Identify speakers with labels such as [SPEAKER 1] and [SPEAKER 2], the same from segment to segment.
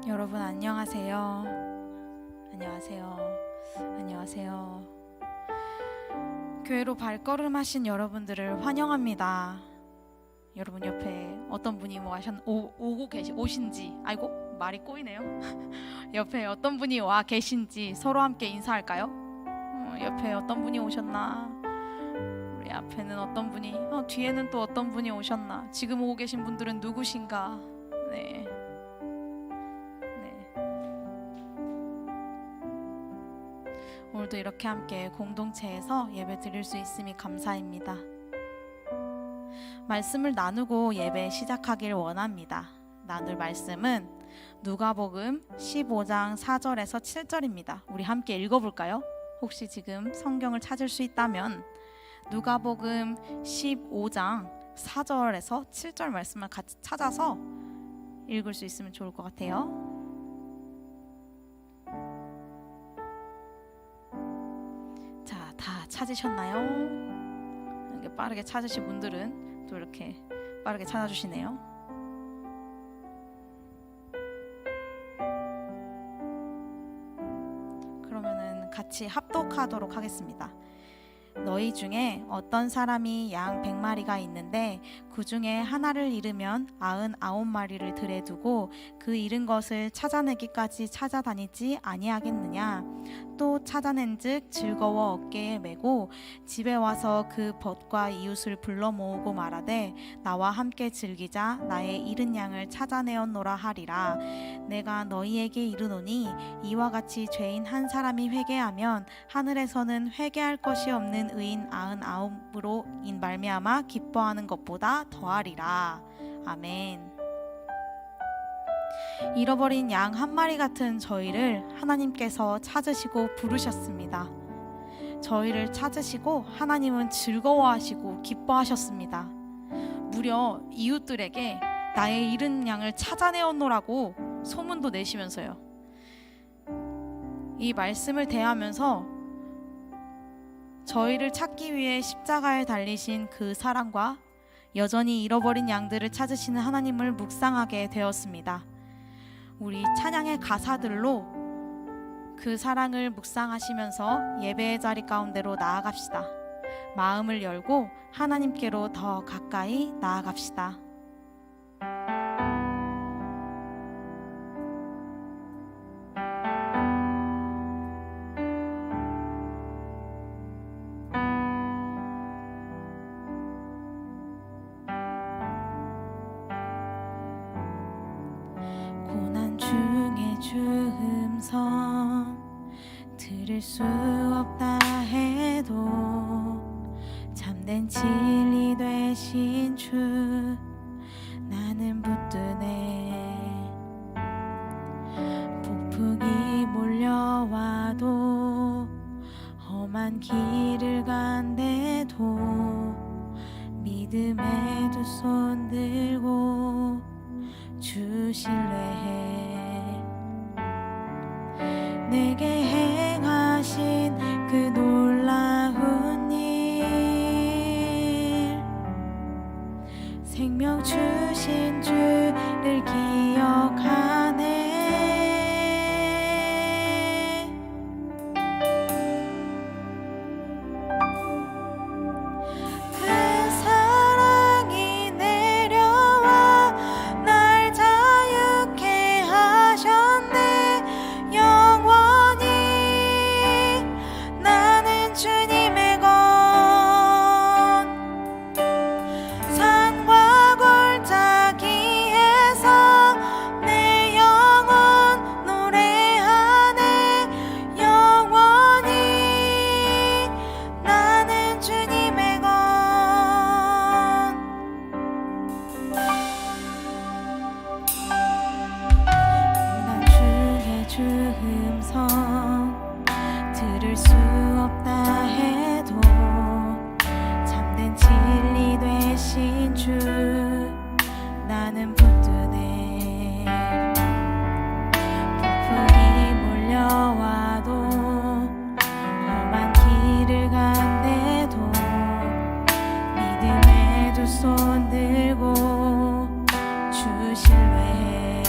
[SPEAKER 1] 여러분 안녕하세요. 안녕하세요. 교회로 발걸음하신 여러분들을 환영합니다. 여러분 옆에 어떤 분이 오신지, 아이고 말이 꼬이네요. 옆에 어떤 분이 와 계신지 서로 함께 인사할까요? 옆에 어떤 분이 오셨나? 우리 앞에는 어떤 분이, 뒤에는 또 어떤 분이 오셨나? 지금 오고 계신 분들은 누구신가? 네. 오늘도 이렇게 함께 공동체에서 예배 드릴 수 있음이 감사입니다. 말씀을 나누고 예배 시작하길 원합니다. 나눌 말씀은 누가복음 15장 4절에서 7절입니다. 우리 함께 읽어볼까요? 혹시 지금 성경을 찾을 수 있다면 누가복음 15장 4절에서 7절 말씀을 같이 찾아서 읽을 수 있으면 좋을 것 같아요. 자, 다 찾으셨나요? 이렇게 빠르게 찾으신 분들은 또 이렇게 빠르게 찾아주시네요. 그러면은 같이 합독하도록 하겠습니다. 너희 중에 어떤 사람이 양 100마리가 있는데 그 중에 하나를 잃으면 99마리를 들에 두고 그 잃은 것을 찾아내기까지 찾아다니지 아니하겠느냐? 또 찾아낸즉 즐거워 어깨에 메고 집에 와서 그 벗과 이웃을 불러 모으고 말하되 나와 함께 즐기자. 나의 잃은 양을 찾아내었노라 하리라. 내가 너희에게 이르노니 이와 같이 죄인 한 사람이 회개하면 하늘에서는 회개할 것이 없는 의인 99으로 인 말미암아 기뻐하는 것보다 더하리라. 아멘. 잃어버린 양 한 마리 같은 저희를 하나님께서 찾으시고 부르셨습니다. 저희를 찾으시고 하나님은 즐거워하시고 기뻐하셨습니다. 무려 이웃들에게 나의 잃은 양을 찾아내었노라고 소문도 내시면서요. 이 말씀을 대하면서 저희를 찾기 위해 십자가에 달리신 그 사랑과 여전히 잃어버린 양들을 찾으시는 하나님을 묵상하게 되었습니다. 우리 찬양의 가사들로 그 사랑을 묵상하시면서 예배의 자리 가운데로 나아갑시다. 마음을 열고 하나님께로 더 가까이 나아갑시다. 주 음성 들을 수 없다 해도 참된 진리 되신 주 나는 붙드네. 폭풍이 몰려와도 험한 길을 간대도 믿음에 두 손 들고 주 신뢰해. 내게 행하신 그 놀라운 일 생명 주신 주를 기억하네. 그 사랑이 내려와 날 자유케 하셨네. 주님의 것 산과 골짜기에서 내 영혼 노래하네. 영원히 나는 주님의 것. 고난 중에 주 음성 들을 수 없다 해도 참된 진리 되신 주 나는 붙드네. 폭풍이 몰려와도 험한 길을 간대도 믿음에 두 손 들고 주 신뢰해.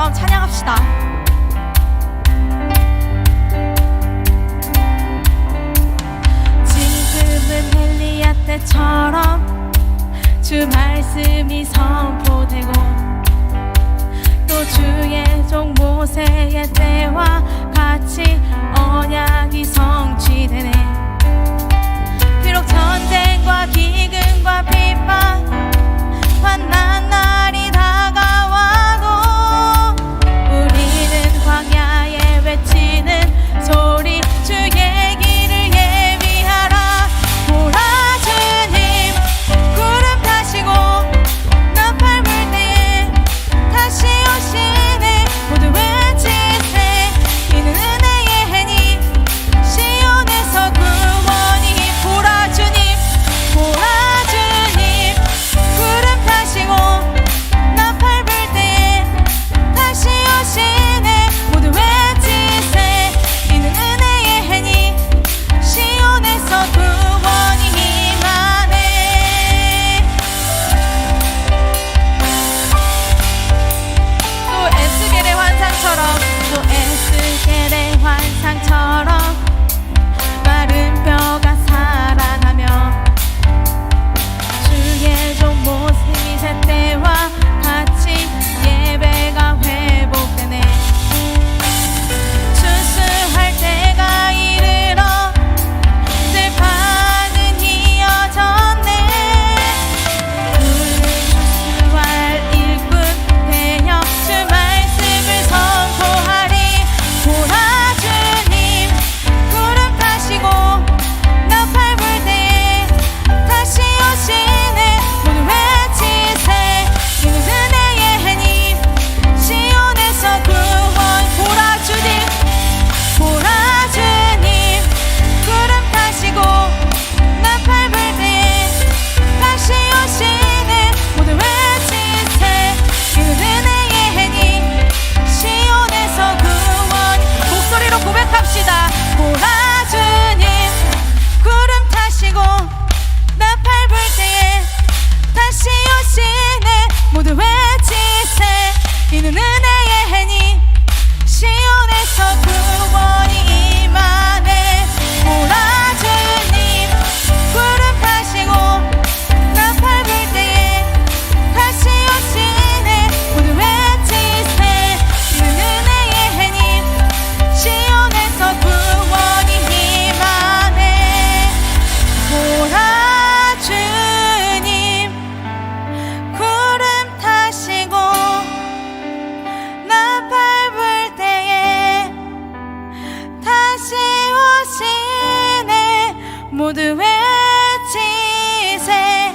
[SPEAKER 1] 때처럼 찬양합시다. 지금은 엘리야 때처럼 주 말씀이 선포되고 또 주의 종 모세의 때와 같이 언약이 성취되네. 비록 전쟁과 기근과 핍박 환난 날이 다가와도 우리는 광야에 외치는 소리 주의 길을 예비하라. 보라 주님 구름 타시고 나팔 불 때에 다시 오시네. 모두 외치세 이는 은혜의 해니 시온에서 구원이. 보라 주님 구름 타시고 나팔 불 때에 다시 오시네. 모두 외치세 이는 은혜의 해니 시온에서 구원이 임하네. 또 에스겔의 환상처럼 마른 뼈가 살아나며 주의 종 모세 때와 같이 예배가 회복되네. 추수할 때가 이르러 들판은 이어졌네. 추수할 일꾼 되어 주 말씀을 선포하리. 보라 주님 구름 타시고 나팔 불 때에 다시 오시네. 모두 외치세 이는 은혜의 해니 시온에서 구원. 보라 주님 구름 타시고 나팔 불 때에 다시 오시네. 모두 외치세 이는 은혜의 해니 시온에서 구원. 목소리로 고백합시다. 보라 주님 구름 타시고 나팔 불 때에 다시 오시네. 모두 외치세 이는 은혜의 해니 시온에서 구원이 임하네. 보라 주님 구름 타시고 나팔 불 때에 다시 오시네. 모두 외치세 이는 은혜의 해니 시온에서 구원이 임하네. 보라 주님 구름 타시고 나팔 불 때에 다시 오시네. 모두 외치세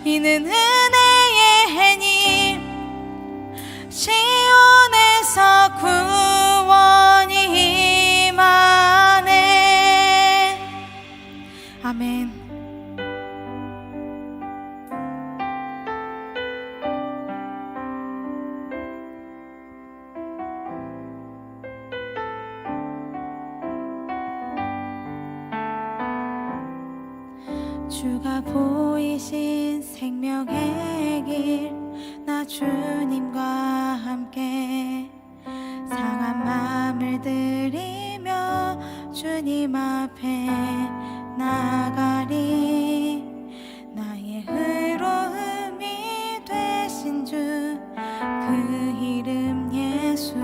[SPEAKER 1] 이는 은혜의 해니 시온에서 구원이 임하네. 아멘. 주가 보이신 생명의 길 나 주님과 함께 상한 마음을 들이며 주님 앞에 나가리. 나의 의로움이 되신 주 그 이름 예수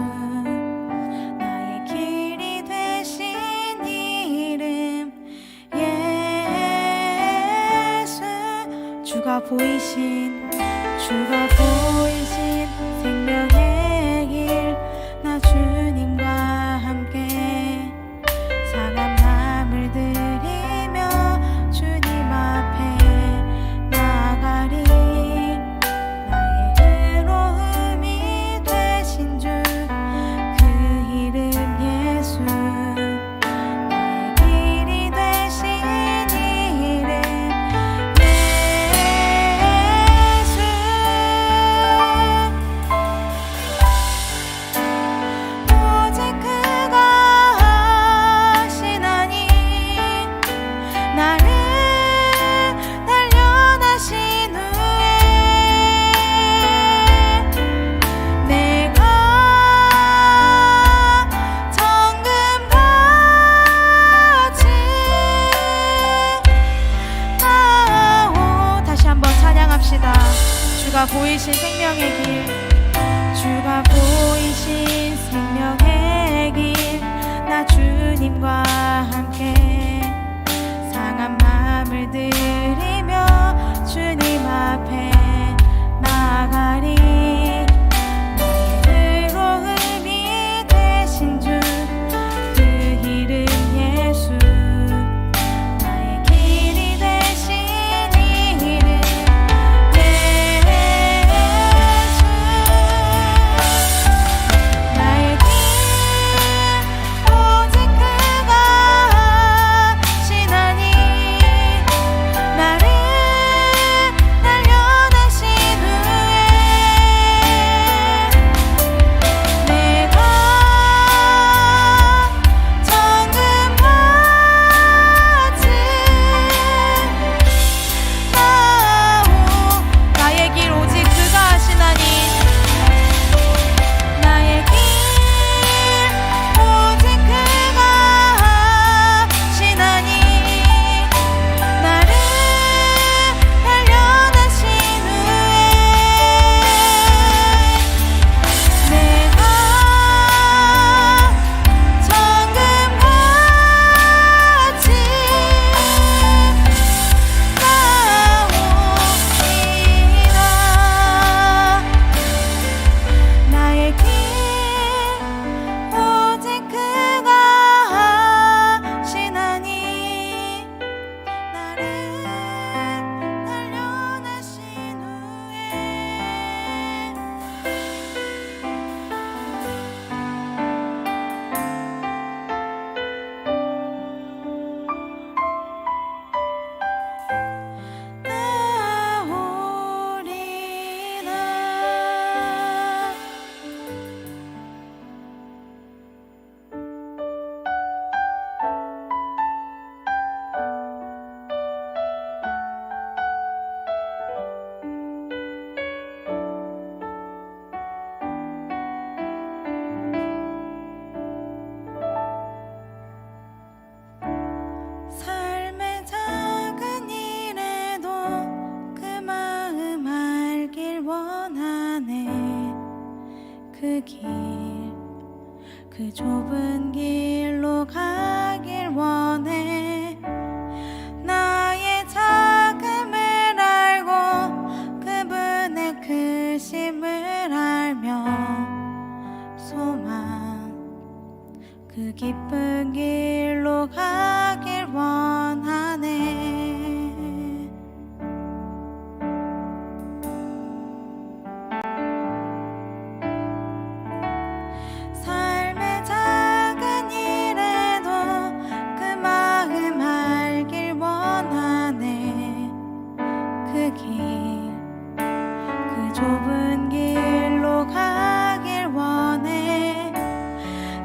[SPEAKER 1] 나의 길이 되신 이름 예수. 주가 보이신 생명의 길 나 주님과 함께 상한 마음을 들이며 주님 앞에 나가리. 나의 의로움이 되신 주 그 이름 예수 나의 길이 되신 이름 예수. 보이신 생명의 길, 주가 보이신 생명의 길, 나 주님과 함께 상한 마음을 들이며 주님 앞에 나가리. 나의 의로움이 되신 주, 그 이름 예수, 나의 길이 되신 이 이름 예수. 나의 길 오직 그가 하시나니, 나를 단련하신 후에 내가 정금같이 나오. 나의 길 오직 그가 하시나니, 나의 길 오직 그가 하시나니, 나를 단련하신 후에 내가 정금같이 나오리라. 나의 길 오직 그가 하시나니, 나를 단련하신 후에 나오리라. 삶의 작은 일에도 그 마음 알길 원하네. 그 길, 그 좁은 길로 가길 원해. 나의 작음을 알고 그분의 크심을 알며 소망, 그 기쁜 길로 가길 원하네. 삶의 작은 일에도 그 마음 알길 원하네. 그 길, 그 좁은 길로 가길 원해.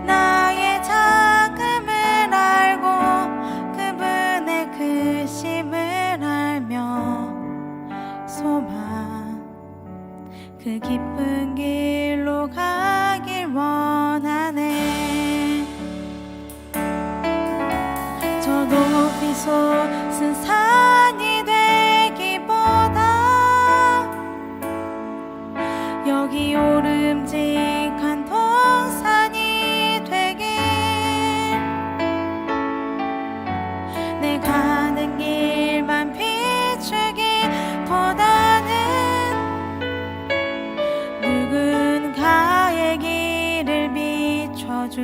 [SPEAKER 1] 나의 작음을 알고 그분의 크심을 알며 소망, 그 기쁜 길로 가길 원하네. 저 높이 솟은 산이 되기보다 여기 오름직한 동산이 되길. 내 가는 길만 비추기보다는 누군가의 길을 비춰준다면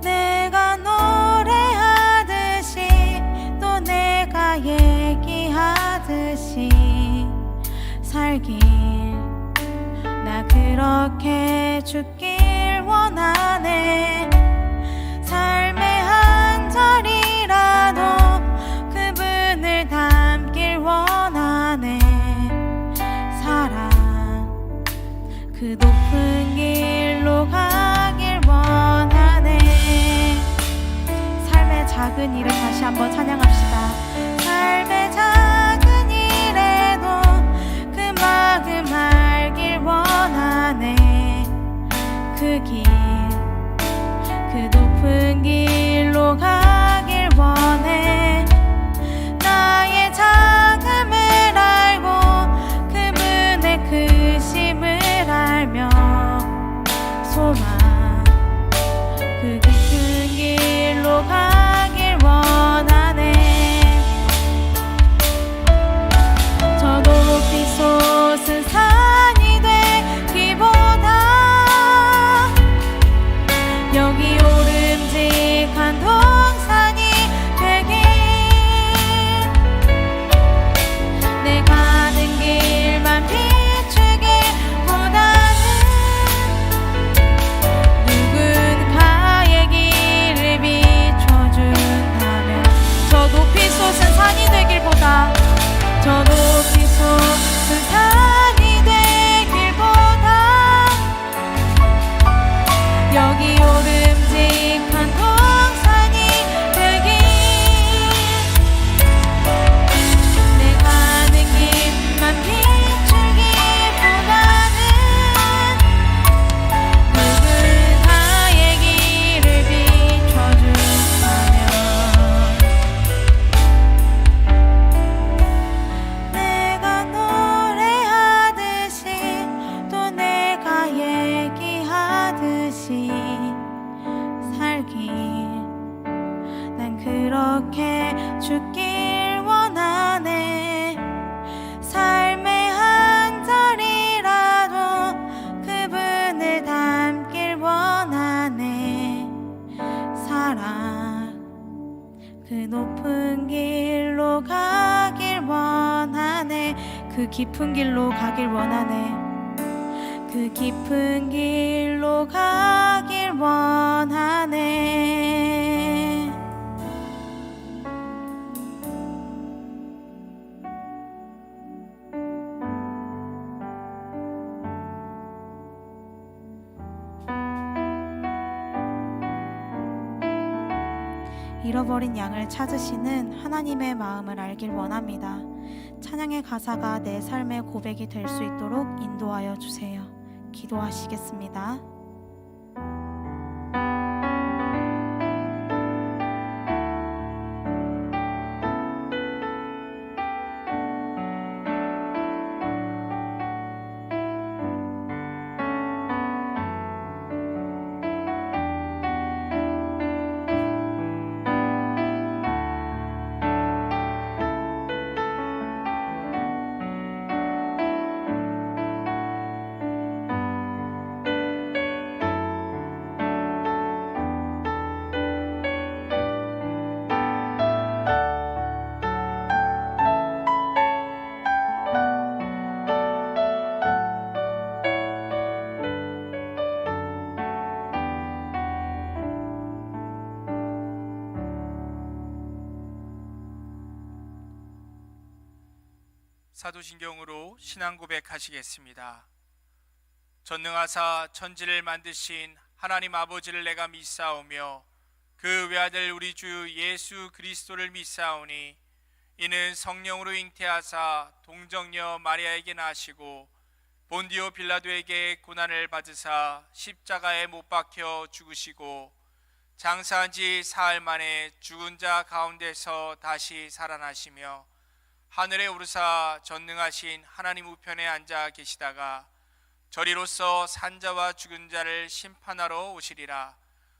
[SPEAKER 1] 내가 노래하듯이 또 내가 얘기하듯이 살길, 나 그렇게 죽길 원하네. 삶의 한 절이라도 그분을 담길 원하네. 사랑, 그 높은 길로 가길 원하네. 삶의 작은 일을 다시 한번 찬양합시다. 삶의 작은 일에도 그 마음 알길 원하네. 그 길, 그 높은 길로 가길 원해. 그 깊은 길로 가길 원하네. 그 깊은 길로 가길 원하네. 잃어버린 양을 찾으시는 하나님의 마음을 알길 원합니다. 찬양의 가사가 내 삶의 고백이 될 수 있도록 인도하여 주세요. 기도하시겠습니다.
[SPEAKER 2] 사도신경으로 신앙 고백하시겠습니다. 전능하사 천지를 만드신 하나님 아버지를 내가 믿사오며 그 외아들 우리 주 예수 그리스도를 믿사오니 이는 성령으로 잉태하사 동정녀 마리아에게 나시고 본디오 빌라도에게 고난을 받으사 십자가에 못 박혀 죽으시고 장사한 지 사흘 만에 죽은 자 가운데서 다시 살아나시며 하늘에 오르사 전능하신 하나님 우편에 앉아 계시다가 저리로서 산자와 죽은 자를 심판하러 오시리라.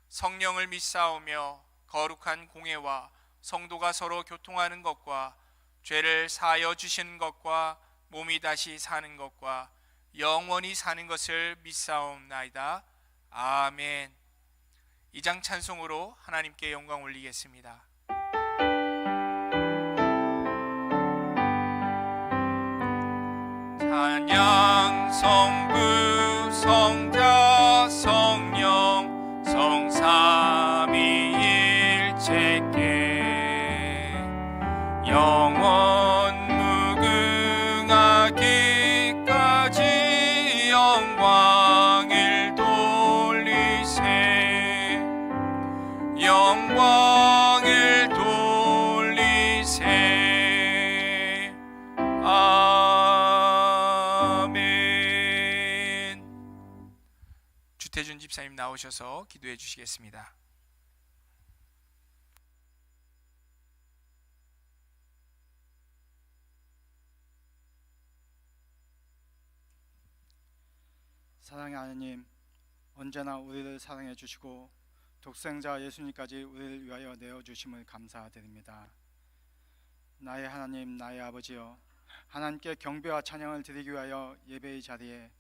[SPEAKER 2] 성령을 믿사오며 거룩한 공회와 성도가 서로 교통하는 것과 죄를 사하여 주시는 것과 몸이 다시 사는 것과 영원히 사는 것을 믿사옵나이다. 아멘. 2장 찬송으로 하나님께 영광 올리겠습니다. 찬양 성부 성자 성령 성삼위일체께 영원 무궁하기까지 영광을 돌리세 영광을 돌리세. 주태준 집사님 나오셔서 기도해 주시겠습니다.
[SPEAKER 3] 사랑의 하나님, 언제나 우리를 사랑해 주시고 독생자 예수님까지 우리를 위하여 내어주심을 감사드립니다. 나의 하나님, 나의 아버지여, 하나님께 경배와 찬양을 드리기 위하여 예배의 자리에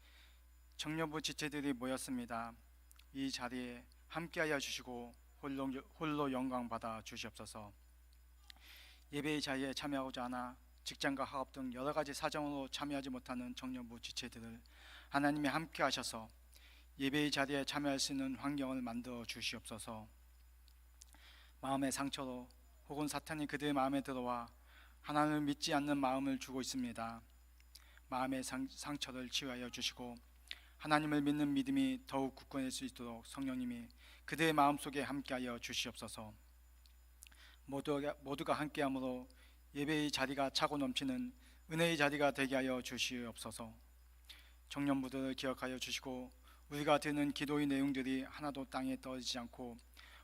[SPEAKER 3] 청년부 지체들이 모였습니다. 이 자리에 함께하여 주시고 홀로 영광 받아 주시옵소서. 예배의 자리에 참여하고자 하나 직장과 학업 등 여러 가지 사정으로 참여하지 못하는 청년부 지체들을 하나님이 함께 하셔서 예배의 자리에 참여할 수 있는 환경을 만들어 주시옵소서. 마음의 상처로 혹은 사탄이 그들의 마음에 들어와 하나님을 믿지 않는 마음을 주고 있습니다. 마음의 상처를 치유하여 주시고 하나님을 믿는 믿음이 더욱 굳건해질 수 있도록 성령님이 그들의 마음속에 함께하여 주시옵소서. 모두가 함께함으로 예배의 자리가 차고 넘치는 은혜의 자리가 되게 하여 주시옵소서. 청년부들을 기억하여 주시고 우리가 드는 기도의 내용들이 하나도 땅에 떨어지지 않고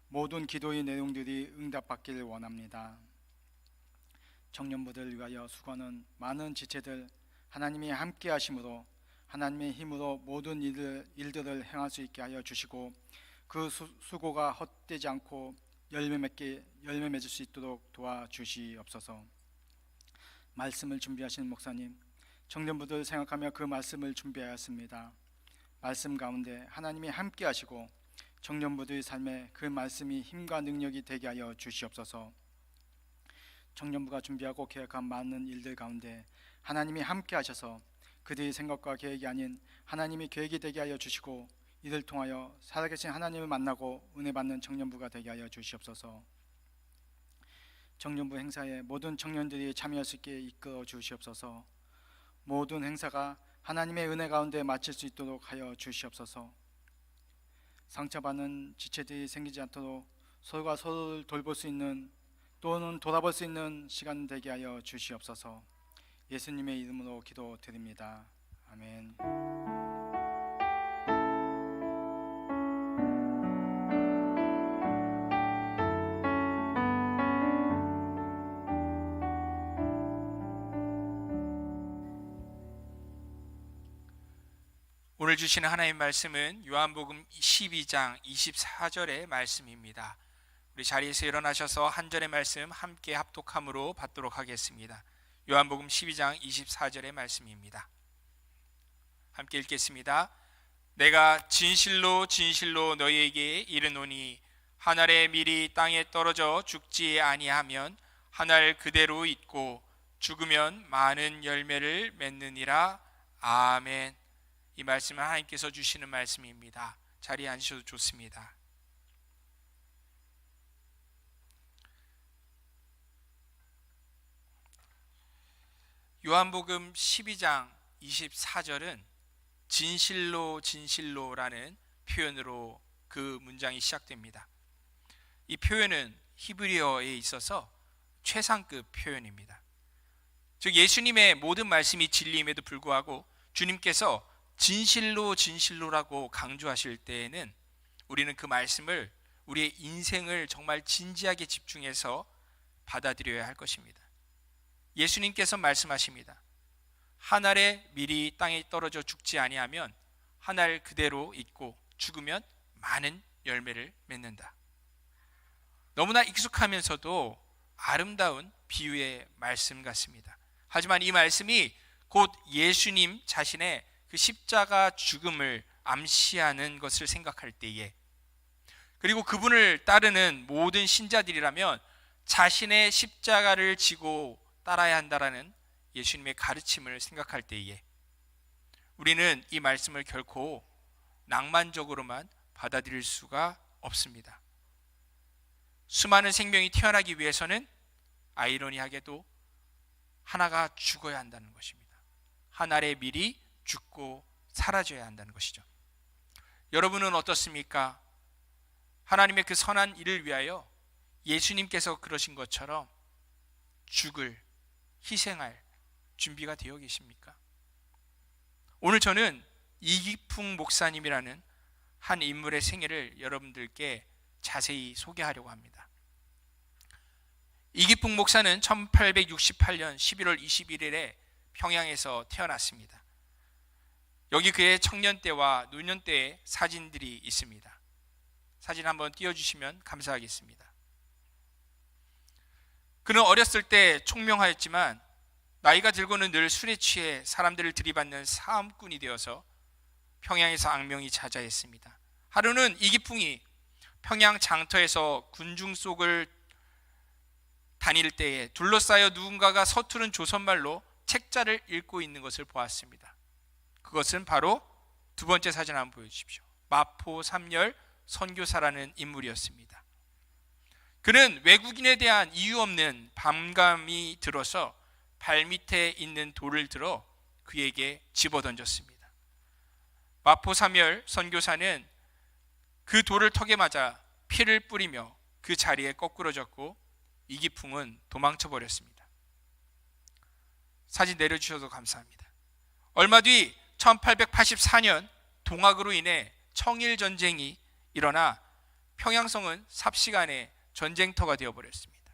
[SPEAKER 3] 모든 기도의 내용들이 응답받기를 원합니다. 청년부들을 위하여 수고하는 많은 지체들 하나님이 함께 하심으로 하나님의 힘으로 모든 일들을 행할 수 있게 하여 주시고 그 수고가 헛되지 않고 열매 맺을 수 있도록 도와주시옵소서. 말씀을 준비하시는 목사님, 청년부들 생각하며 그 말씀을 준비하였습니다. 말씀 가운데 하나님이 함께 하시고 청년부들의 삶에 그 말씀이 힘과 능력이 되게 하여 주시옵소서. 청년부가 준비하고 계획한 많은 일들 가운데 하나님이 함께 하셔서 그들의 생각과 계획이 아닌 하나님이 계획이 되게 하여 주시고 이를 통하여 살아계신 하나님을 만나고 은혜 받는 청년부가 되게 하여 주시옵소서. 청년부 행사에 모든 청년들이 참여할 수 있게 이끌어 주시옵소서. 모든 행사가 하나님의 은혜 가운데 마칠 수 있도록 하여 주시옵소서. 상처받는 지체들이 생기지 않도록 서로가 서로를 돌볼 수 있는 또는 돌아볼 수 있는 시간 되게 하여 주시옵소서. 예수님의 이름으로 기도드립니다. 아멘.
[SPEAKER 2] 오늘 주시는 하나님의 말씀은 요한복음 12장 24절의 말씀입니다. 우리 자리에서 일어나셔서 한 절의 말씀 함께 합독함으로 받도록 하겠습니다. 요한복음 12장 24절의 말씀입니다. 함께 읽겠습니다. 내가 진실로 진실로 너희에게 이르노니 한 알의 밀이 땅에 떨어져 죽지 아니하면 한 알 그대로 있고 죽으면 많은 열매를 맺느니라. 아멘. 이 말씀은 하나님께서 주시는 말씀입니다. 자리에 앉으셔도 좋습니다. 요한복음 12장 24절은 진실로 진실로라는 표현으로 그 문장이 시작됩니다. 이 표현은 히브리어에 있어서 최상급 표현입니다. 즉 예수님의 모든 말씀이 진리임에도 불구하고 주님께서 진실로 진실로라고 강조하실 때에는 우리는 그 말씀을 우리의 인생을 정말 진지하게 집중해서 받아들여야 할 것입니다. 예수님께서 말씀하십니다. 한 알의 밀이 땅에 떨어져 죽지 아니하면 한 알 그대로 있고 죽으면 많은 열매를 맺는다. 너무나 익숙하면서도 아름다운 비유의 말씀 같습니다. 하지만 이 말씀이 곧 예수님 자신의 그 십자가 죽음을 암시하는 것을 생각할 때에, 그리고 그분을 따르는 모든 신자들이라면 자신의 십자가를 지고 따라야 한다라는 예수님의 가르침을 생각할 때에 우리는 이 말씀을 결코 낭만적으로만 받아들일 수가 없습니다. 수많은 생명이 태어나기 위해서는 아이러니하게도 하나가 죽어야 한다는 것입니다. 한 알의 밀이 죽고 사라져야 한다는 것이죠. 여러분은 어떻습니까? 하나님의 그 선한 일을 위하여 예수님께서 그러신 것처럼 죽을, 희생할 준비가 되어 계십니까? 오늘 저는 이기풍 목사님이라는 한 인물의 생애를 여러분들께 자세히 소개하려고 합니다. 이기풍 목사는 1868년 11월 21일에 평양에서 태어났습니다. 여기 그의 청년 때와 노년 때의 사진들이 있습니다. 사진 한번 띄워주시면 감사하겠습니다. 그는 어렸을 때 총명하였지만 나이가 들고는 늘 술에 취해 사람들을 들이받는 사음꾼이 되어서 평양에서 악명이 자자했습니다. 하루는 이기풍이 평양 장터에서 군중 속을 다닐 때에 둘러싸여 누군가가 서투른 조선말로 책자를 읽고 있는 것을 보았습니다. 그것은 바로 두 번째 사진 한번 보여주십시오. 마포 삼열 선교사라는 인물이었습니다. 그는 외국인에 대한 이유 없는 반감이 들어서 발밑에 있는 돌을 들어 그에게 집어던졌습니다. 마포 삼열 선교사는 그 돌을 턱에 맞아 피를 뿌리며 그 자리에 거꾸러졌고 이기풍은 도망쳐 버렸습니다. 사진 내려주셔서 감사합니다. 얼마 뒤 1884년 동학으로 인해 청일전쟁이 일어나 평양성은 삽시간에 전쟁터가 되어버렸습니다.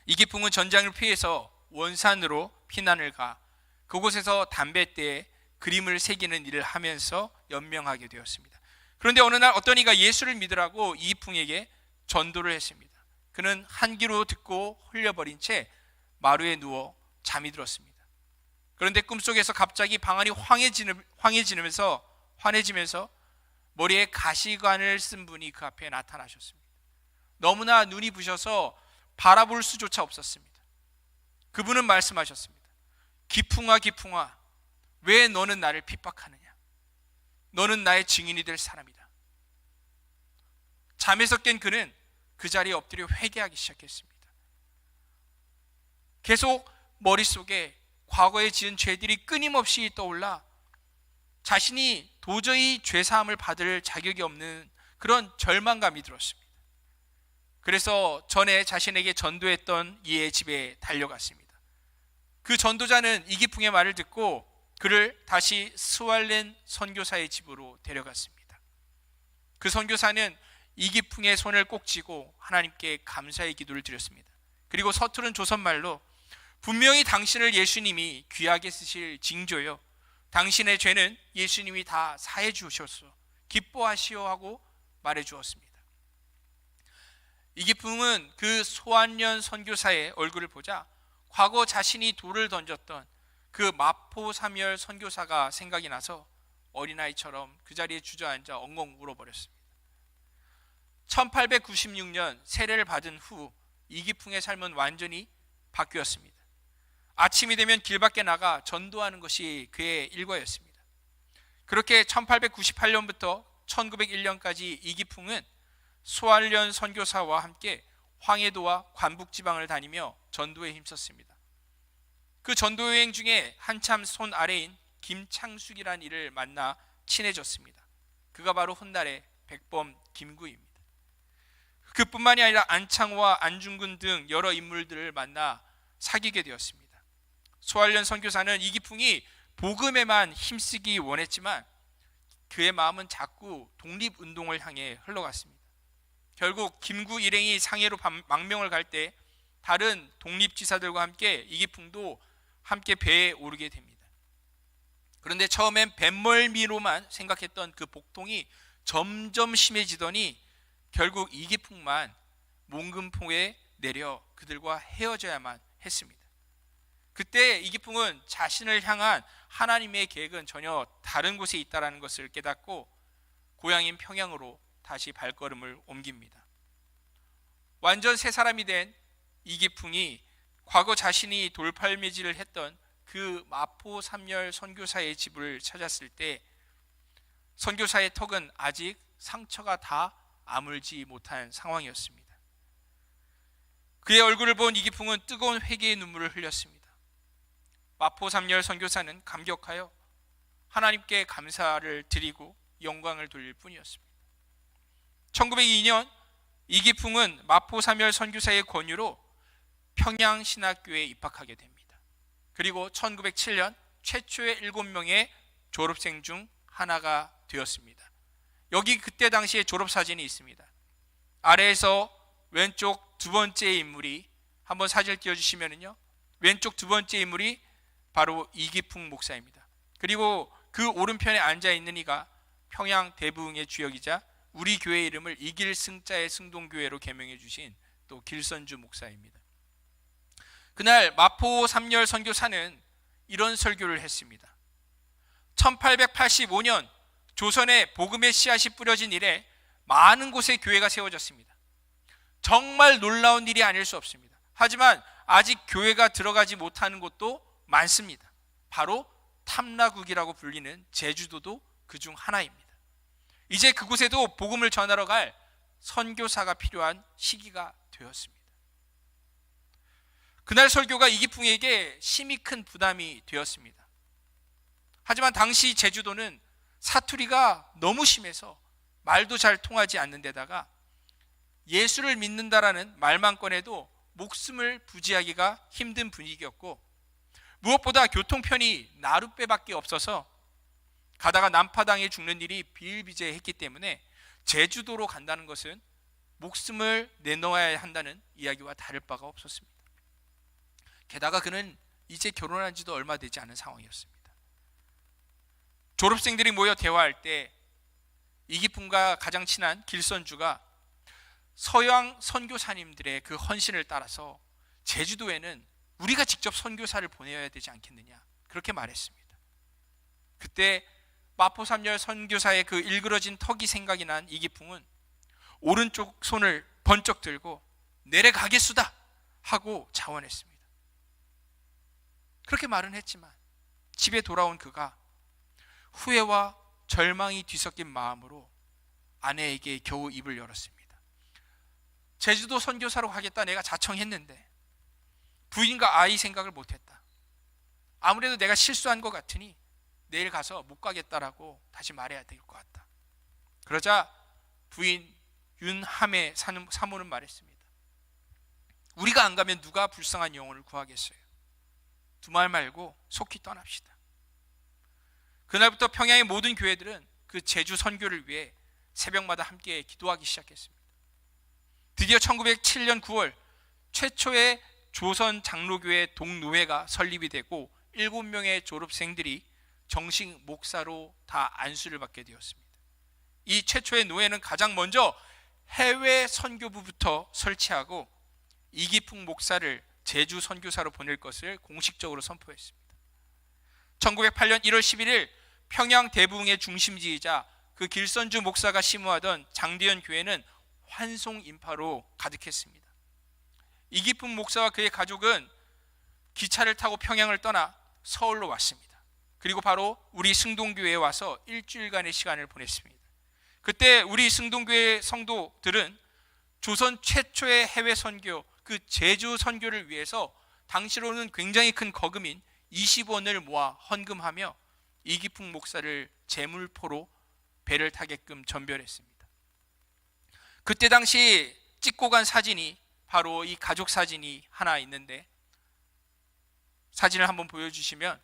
[SPEAKER 2] 이기풍은 전장을 피해서 원산으로 피난을 가 그곳에서 담뱃대에 그림을 새기는 일을 하면서 연명하게 되었습니다. 그런데 어느 날 어떤 이가 예수를 믿으라고 이기풍에게 전도를 했습니다. 그는 한 귀로 듣고 흘려버린 채 마루에 누워 잠이 들었습니다. 그런데 꿈속에서 갑자기 방안이 환해지면서 머리에 가시관을 쓴 분이 그 앞에 나타나셨습니다. 너무나 눈이 부셔서 바라볼 수조차 없었습니다. 그분은 말씀하셨습니다. 기풍아 기풍아, 왜 너는 나를 핍박하느냐? 너는 나의 증인이 될 사람이다. 잠에서 깬 그는 그 자리에 엎드려 회개하기 시작했습니다. 계속 머릿속에 과거에 지은 죄들이 끊임없이 떠올라 자신이 도저히 죄사함을 받을 자격이 없는 그런 절망감이 들었습니다. 그래서 전에 자신에게 전도했던 이의 집에 달려갔습니다. 그 전도자는 이기풍의 말을 듣고 그를 다시 스왈렌 선교사의 집으로 데려갔습니다. 그 선교사는 이기풍의 손을 꼭 쥐고 하나님께 감사의 기도를 드렸습니다. 그리고 서투른 조선말로 분명히 당신을 예수님이 귀하게 쓰실 징조요, 당신의 죄는 예수님이 다 사해 주셨소, 기뻐하시오 하고 말해 주었습니다. 이기풍은 그 소환련 선교사의 얼굴을 보자 과거 자신이 돌을 던졌던 그 마포 삼열 선교사가 생각이 나서 어린아이처럼 그 자리에 주저앉아 엉엉 울어버렸습니다. 1896년 세례를 받은 후 이기풍의 삶은 완전히 바뀌었습니다. 아침이 되면 길 밖에 나가 전도하는 것이 그의 일과였습니다. 그렇게 1898년부터 1901년까지 이기풍은 소환련 선교사와 함께 황해도와 관북지방을 다니며 전도에 힘썼습니다. 그 전도 여행 중에 한참 손 아래인 김창숙이라는 이를 만나 친해졌습니다. 그가 바로 훗날의 백범 김구입니다. 그뿐만이 아니라 안창호와 안중근 등 여러 인물들을 만나 사귀게 되었습니다. 소환련 선교사는 이기풍이 복음에만 힘쓰기 원했지만 그의 마음은 자꾸 독립운동을 향해 흘러갔습니다. 결국 김구 일행이 상해로 망명을 갈 때 다른 독립지사들과 함께 이기풍도 함께 배에 오르게 됩니다. 그런데 처음엔 뱃멀미로만 생각했던 그 복통이 점점 심해지더니 결국 이기풍만 몽금포에 내려 그들과 헤어져야만 했습니다. 그때 이기풍은 자신을 향한 하나님의 계획은 전혀 다른 곳에 있다는 것을 깨닫고 고향인 평양으로 다시 발걸음을 옮깁니다. 완전 새 사람이 된 이기풍이 과거 자신이 돌팔매질을 했던 그 마포 삼열 선교사의 집을 찾았을 때 선교사의 턱은 아직 상처가 다 아물지 못한 상황이었습니다. 그의 얼굴을 본 이기풍은 뜨거운 회개의 눈물을 흘렸습니다. 마포 삼열 선교사는 감격하여 하나님께 감사를 드리고 영광을 돌릴 뿐이었습니다. 1902년 이기풍은 마포 삼열 선교사의 권유로 평양신학교에 입학하게 됩니다. 그리고 1907년 최초의 7명의 졸업생 중 하나가 되었습니다. 여기 그때 당시의 졸업사진이 있습니다. 아래에서 왼쪽 두 번째 인물이, 한번 사진을 띄워주시면요, 왼쪽 두 번째 인물이 바로 이기풍 목사입니다. 그리고 그 오른편에 앉아있는 이가 평양 대부흥의 주역이자 우리 교회 이름을 이길 승자의 승동교회로 개명해 주신 또 길선주 목사입니다. 그날 마포 삼열 선교사는 이런 설교를 했습니다. 1885년 조선에 복음의 씨앗이 뿌려진 이래 많은 곳에 교회가 세워졌습니다. 정말 놀라운 일이 아닐 수 없습니다. 하지만 아직 교회가 들어가지 못하는 곳도 많습니다. 바로 탐라국이라고 불리는 제주도도 그중 하나입니다. 이제 그곳에도 복음을 전하러 갈 선교사가 필요한 시기가 되었습니다. 그날 설교가 이기풍에게 심히 큰 부담이 되었습니다. 하지만 당시 제주도는 사투리가 너무 심해서 말도 잘 통하지 않는 데다가 예수를 믿는다라는 말만 꺼내도 목숨을 부지하기가 힘든 분위기였고, 무엇보다 교통편이 나룻배밖에 없어서 가다가 난파당해 죽는 일이 비일비재했기 때문에 제주도로 간다는 것은 목숨을 내놓아야 한다는 이야기와 다를 바가 없었습니다. 게다가 그는 이제 결혼한 지도 얼마 되지 않은 상황이었습니다. 졸업생들이 모여 대화할 때 이기풍과 가장 친한 길선주가 서양 선교사님들의 그 헌신을 따라서 제주도에는 우리가 직접 선교사를 보내야 되지 않겠느냐, 그렇게 말했습니다. 그때 마포 삼열 선교사의 그 일그러진 턱이 생각이 난 이기풍은 오른쪽 손을 번쩍 들고 내려가겠수다 하고 자원했습니다. 그렇게 말은 했지만 집에 돌아온 그가 후회와 절망이 뒤섞인 마음으로 아내에게 겨우 입을 열었습니다. 제주도 선교사로 가겠다 내가 자청했는데 부인과 아이 생각을 못했다. 아무래도 내가 실수한 것 같으니 내일 가서 못 가겠다라고 다시 말해야 될 것 같다. 그러자 부인 윤함의 사모는 말했습니다. 우리가 안 가면 누가 불쌍한 영혼을 구하겠어요? 두말 말고 속히 떠납시다. 그날부터 평양의 모든 교회들은 그 제주 선교를 위해 새벽마다 함께 기도하기 시작했습니다. 드디어 1907년 9월 최초의 조선 장로교회 동노회가 설립이 되고 7명의 졸업생들이 정식 목사로 다 안수를 받게 되었습니다. 이 최초의 노회는 가장 먼저 해외 선교부부터 설치하고 이기풍 목사를 제주 선교사로 보낼 것을 공식적으로 선포했습니다. 1908년 1월 11일 평양 대부흥의 중심지이자 그 길선주 목사가 심우하던 장대현 교회는 환송 인파로 가득했습니다. 이기풍 목사와 그의 가족은 기차를 타고 평양을 떠나 서울로 왔습니다. 그리고 바로 우리 승동교회에 와서 일주일간의 시간을 보냈습니다. 그때 우리 승동교회 성도들은 조선 최초의 해외 선교, 그 제주 선교를 위해서 당시로는 굉장히 큰 거금인 20원을 모아 헌금하며 이기풍 목사를 제물포로 배를 타게끔 전별했습니다. 그때 당시 찍고 간 사진이 바로 이 가족 사진이 하나 있는데, 사진을 한번 보여주시면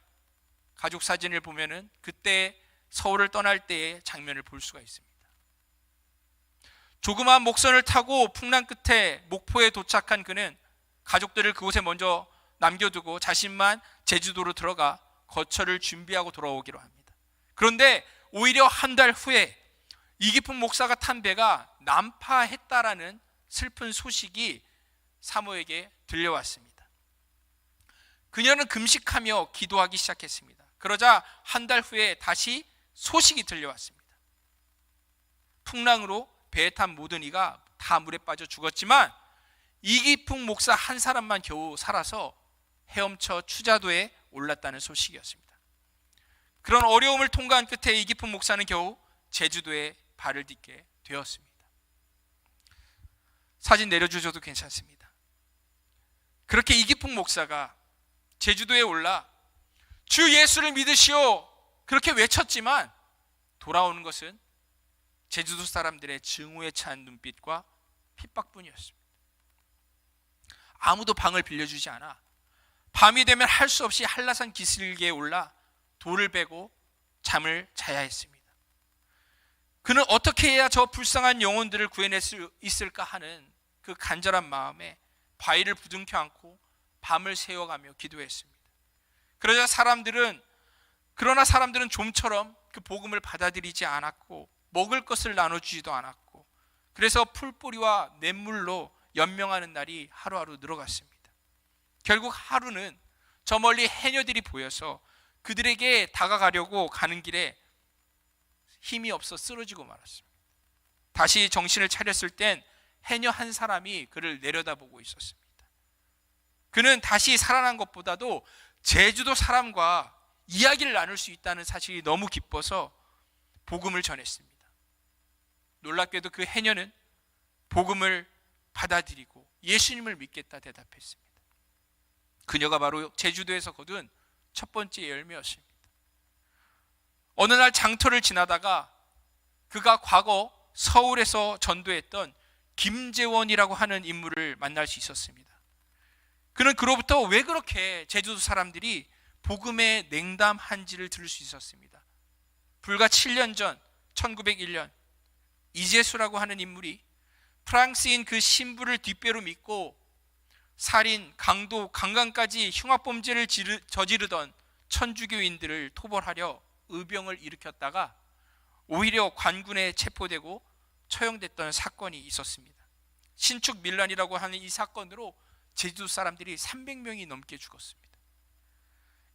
[SPEAKER 2] 가족 사진을 보면은 그때 서울을 떠날 때의 장면을 볼 수가 있습니다. 조그마한 목선을 타고 풍랑 끝에 목포에 도착한 그는 가족들을 그곳에 먼저 남겨두고 자신만 제주도로 들어가 거처를 준비하고 돌아오기로 합니다. 그런데 오히려 한 달 후에 이기풍 목사가 탄 배가 난파했다라는 슬픈 소식이 사모에게 들려왔습니다. 그녀는 금식하며 기도하기 시작했습니다. 그러자 한 달 후에 다시 소식이 들려왔습니다. 풍랑으로 배에 탄 모든 이가 다 물에 빠져 죽었지만 이기풍 목사 한 사람만 겨우 살아서 헤엄쳐 추자도에 올랐다는 소식이었습니다. 그런 어려움을 통과한 끝에 이기풍 목사는 겨우 제주도에 발을 딛게 되었습니다. 사진 내려주셔도 괜찮습니다. 그렇게 이기풍 목사가 제주도에 올라 주 예수를 믿으시오 그렇게 외쳤지만 돌아오는 것은 제주도 사람들의 증오에 찬 눈빛과 핍박뿐이었습니다. 아무도 방을 빌려주지 않아 밤이 되면 할 수 없이 한라산 기슭에 올라 돌을 베고 잠을 자야 했습니다. 그는 어떻게 해야 저 불쌍한 영혼들을 구해낼 수 있을까 하는 그 간절한 마음에 바위를 부둥켜 안고 밤을 새워가며 기도했습니다. 그러나 사람들은 좀처럼 그 복음을 받아들이지 않았고 먹을 것을 나눠주지도 않았고, 그래서 풀뿌리와 냇물로 연명하는 날이 하루하루 늘어갔습니다. 결국 하루는 저 멀리 해녀들이 보여서 그들에게 다가가려고 가는 길에 힘이 없어 쓰러지고 말았습니다. 다시 정신을 차렸을 땐 해녀 한 사람이 그를 내려다보고 있었습니다. 그는 다시 살아난 것보다도 제주도 사람과 이야기를 나눌 수 있다는 사실이 너무 기뻐서 복음을 전했습니다. 놀랍게도 그 해녀는 복음을 받아들이고 예수님을 믿겠다 대답했습니다. 그녀가 바로 제주도에서 거둔 첫 번째 열매였습니다. 어느 날 장터를 지나다가 그가 과거 서울에서 전도했던 김재원이라고 하는 인물을 만날 수 있었습니다. 그는 그로부터 왜 그렇게 제주도 사람들이 복음의 냉담한지를 들을 수 있었습니다. 불과 7년 전 1901년 이재수라고 하는 인물이 프랑스인 그 신부를 뒷배로 믿고 살인, 강도, 강간까지 흉악범죄를 저지르던 천주교인들을 토벌하려 의병을 일으켰다가 오히려 관군에 체포되고 처형됐던 사건이 있었습니다. 신축 밀란이라고 하는 이 사건으로 제주도 사람들이 300명이 넘게 죽었습니다.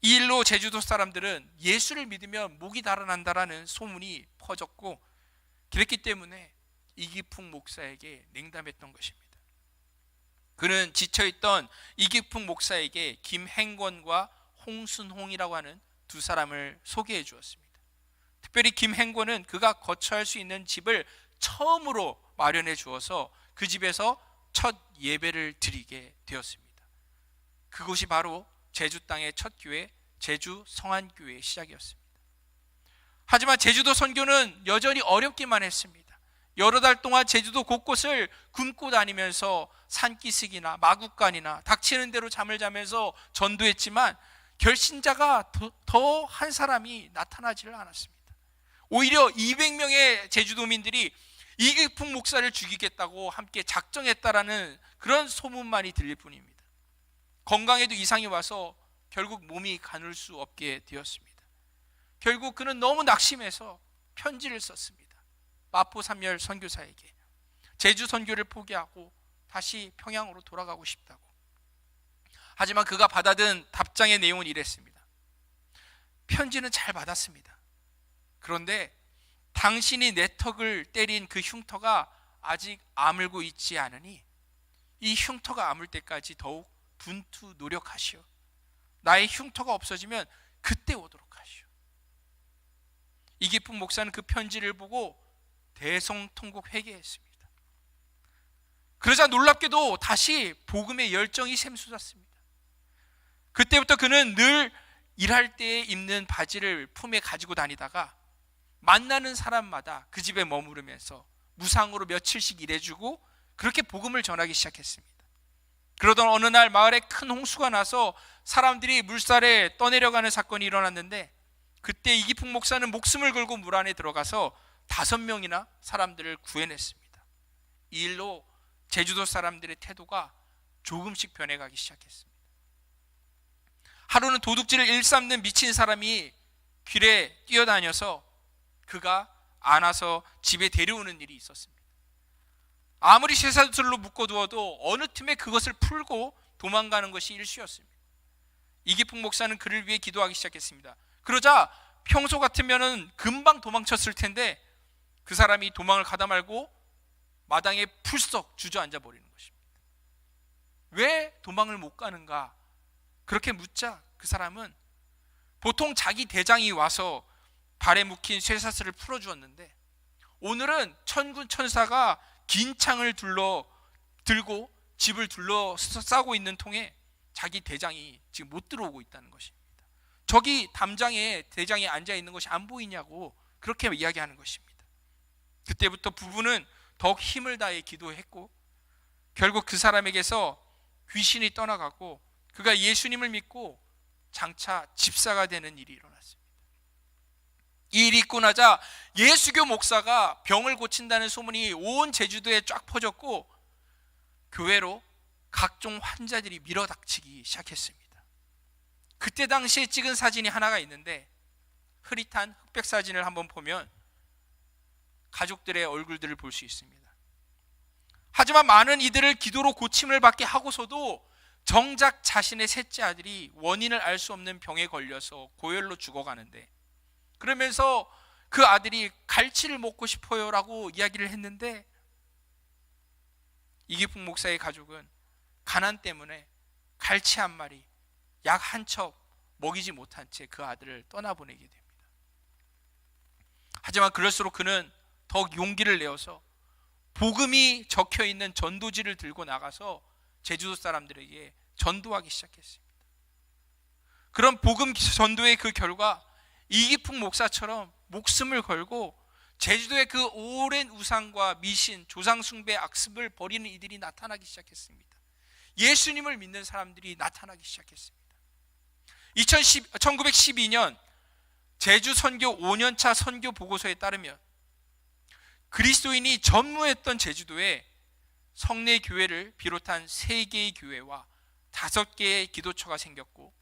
[SPEAKER 2] 이 일로 제주도 사람들은 예수를 믿으면 목이 달아난다라는 소문이 퍼졌고, 그랬기 때문에 이기풍 목사에게 냉담했던 것입니다. 그는 지쳐있던 이기풍 목사에게 김행권과 홍순홍이라고 하는 두 사람을 소개해 주었습니다. 특별히 김행권은 그가 거처할 수 있는 집을 처음으로 마련해 주어서 그 집에서 첫 예배를 드리게 되었습니다. 그곳이 바로 제주 땅의 첫 교회, 제주 성안교회의 시작이었습니다. 하지만 제주도 선교는 여전히 어렵기만 했습니다. 여러 달 동안 제주도 곳곳을 굶고 다니면서 산기슭이나 마국간이나 닥치는 대로 잠을 자면서 전도했지만 결신자가 더 한 사람이 나타나지를 않았습니다. 오히려 200명의 제주도민들이 이기풍 목사를 죽이겠다고 함께 작정했다라는 그런 소문만이 들릴 뿐입니다. 건강에도 이상이 와서 결국 몸이 가눌 수 없게 되었습니다. 결국 그는 너무 낙심해서 편지를 썼습니다. 마포 삼열 선교사에게 제주 선교를 포기하고 다시 평양으로 돌아가고 싶다고. 하지만 그가 받아든 답장의 내용은 이랬습니다. 편지는 잘 받았습니다. 그런데 당신이 내 턱을 때린 그 흉터가 아직 아물고 있지 않으니 이 흉터가 아물 때까지 더욱 분투 노력하시오. 나의 흉터가 없어지면 그때 오도록 하시오. 이기풍 목사는 그 편지를 보고 대성통곡 회개했습니다. 그러자 놀랍게도 다시 복음의 열정이 샘솟았습니다. 그때부터 그는 늘 일할 때에 입는 바지를 품에 가지고 다니다가 만나는 사람마다 그 집에 머무르면서 무상으로 며칠씩 일해주고 그렇게 복음을 전하기 시작했습니다. 그러던 어느 날 마을에 큰 홍수가 나서 사람들이 물살에 떠내려가는 사건이 일어났는데 그때 이기풍 목사는 목숨을 걸고 물 안에 들어가서 5명이나 사람들을 구해냈습니다. 이 일로 제주도 사람들의 태도가 조금씩 변해가기 시작했습니다. 하루는 도둑질을 일삼는 미친 사람이 길에 뛰어다녀서 그가 안아서 집에 데려오는 일이 있었습니다. 아무리 쇠사슬로 묶어두어도 어느 틈에 그것을 풀고 도망가는 것이 일쑤였습니다. 이기풍 목사는 그를 위해 기도하기 시작했습니다. 그러자 평소 같으면 금방 도망쳤을 텐데 그 사람이 도망을 가다 말고 마당에 풀썩 주저앉아 버리는 것입니다. 왜 도망을 못 가는가? 그렇게 묻자 그 사람은 보통 자기 대장이 와서 발에 묶인 쇠사슬을 풀어주었는데 오늘은 천군 천사가 긴 창을 들고 집을 둘러싸고 있는 통에 자기 대장이 지금 못 들어오고 있다는 것입니다. 저기 담장에 대장이 앉아 있는 것이 안 보이냐고 그렇게 이야기하는 것입니다. 그때부터 부부는 더욱 힘을 다해 기도했고 결국 그 사람에게서 귀신이 떠나가고 그가 예수님을 믿고 장차 집사가 되는 일이 일어났습니다. 이 일이 있고 나자 예수교 목사가 병을 고친다는 소문이 온 제주도에 쫙 퍼졌고 교회로 각종 환자들이 밀어닥치기 시작했습니다. 그때 당시에 찍은 사진이 하나가 있는데 흐릿한 흑백 사진을 한번 보면 가족들의 얼굴들을 볼 수 있습니다. 하지만 많은 이들을 기도로 고침을 받게 하고서도 정작 자신의 셋째 아들이 원인을 알 수 없는 병에 걸려서 고열로 죽어가는데 그러면서 그 아들이 갈치를 먹고 싶어요 라고 이야기를 했는데 이기풍 목사의 가족은 가난 때문에 갈치 한 마리 약 한 첩 먹이지 못한 채 그 아들을 떠나보내게 됩니다. 하지만 그럴수록 그는 더욱 용기를 내어서 복음이 적혀있는 전도지를 들고 나가서 제주도 사람들에게 전도하기 시작했습니다. 그런 복음 전도의 그 결과 이기풍 목사처럼 목숨을 걸고 제주도의 그 오랜 우상과 미신, 조상 숭배 악습을 버리는 이들이 나타나기 시작했습니다. 예수님을 믿는 사람들이 나타나기 시작했습니다. 1912년 제주 선교 5년차 선교 보고서에 따르면 그리스도인이 전무했던 제주도에 성내 교회를 비롯한 3개의 교회와 5개의 기도처가 생겼고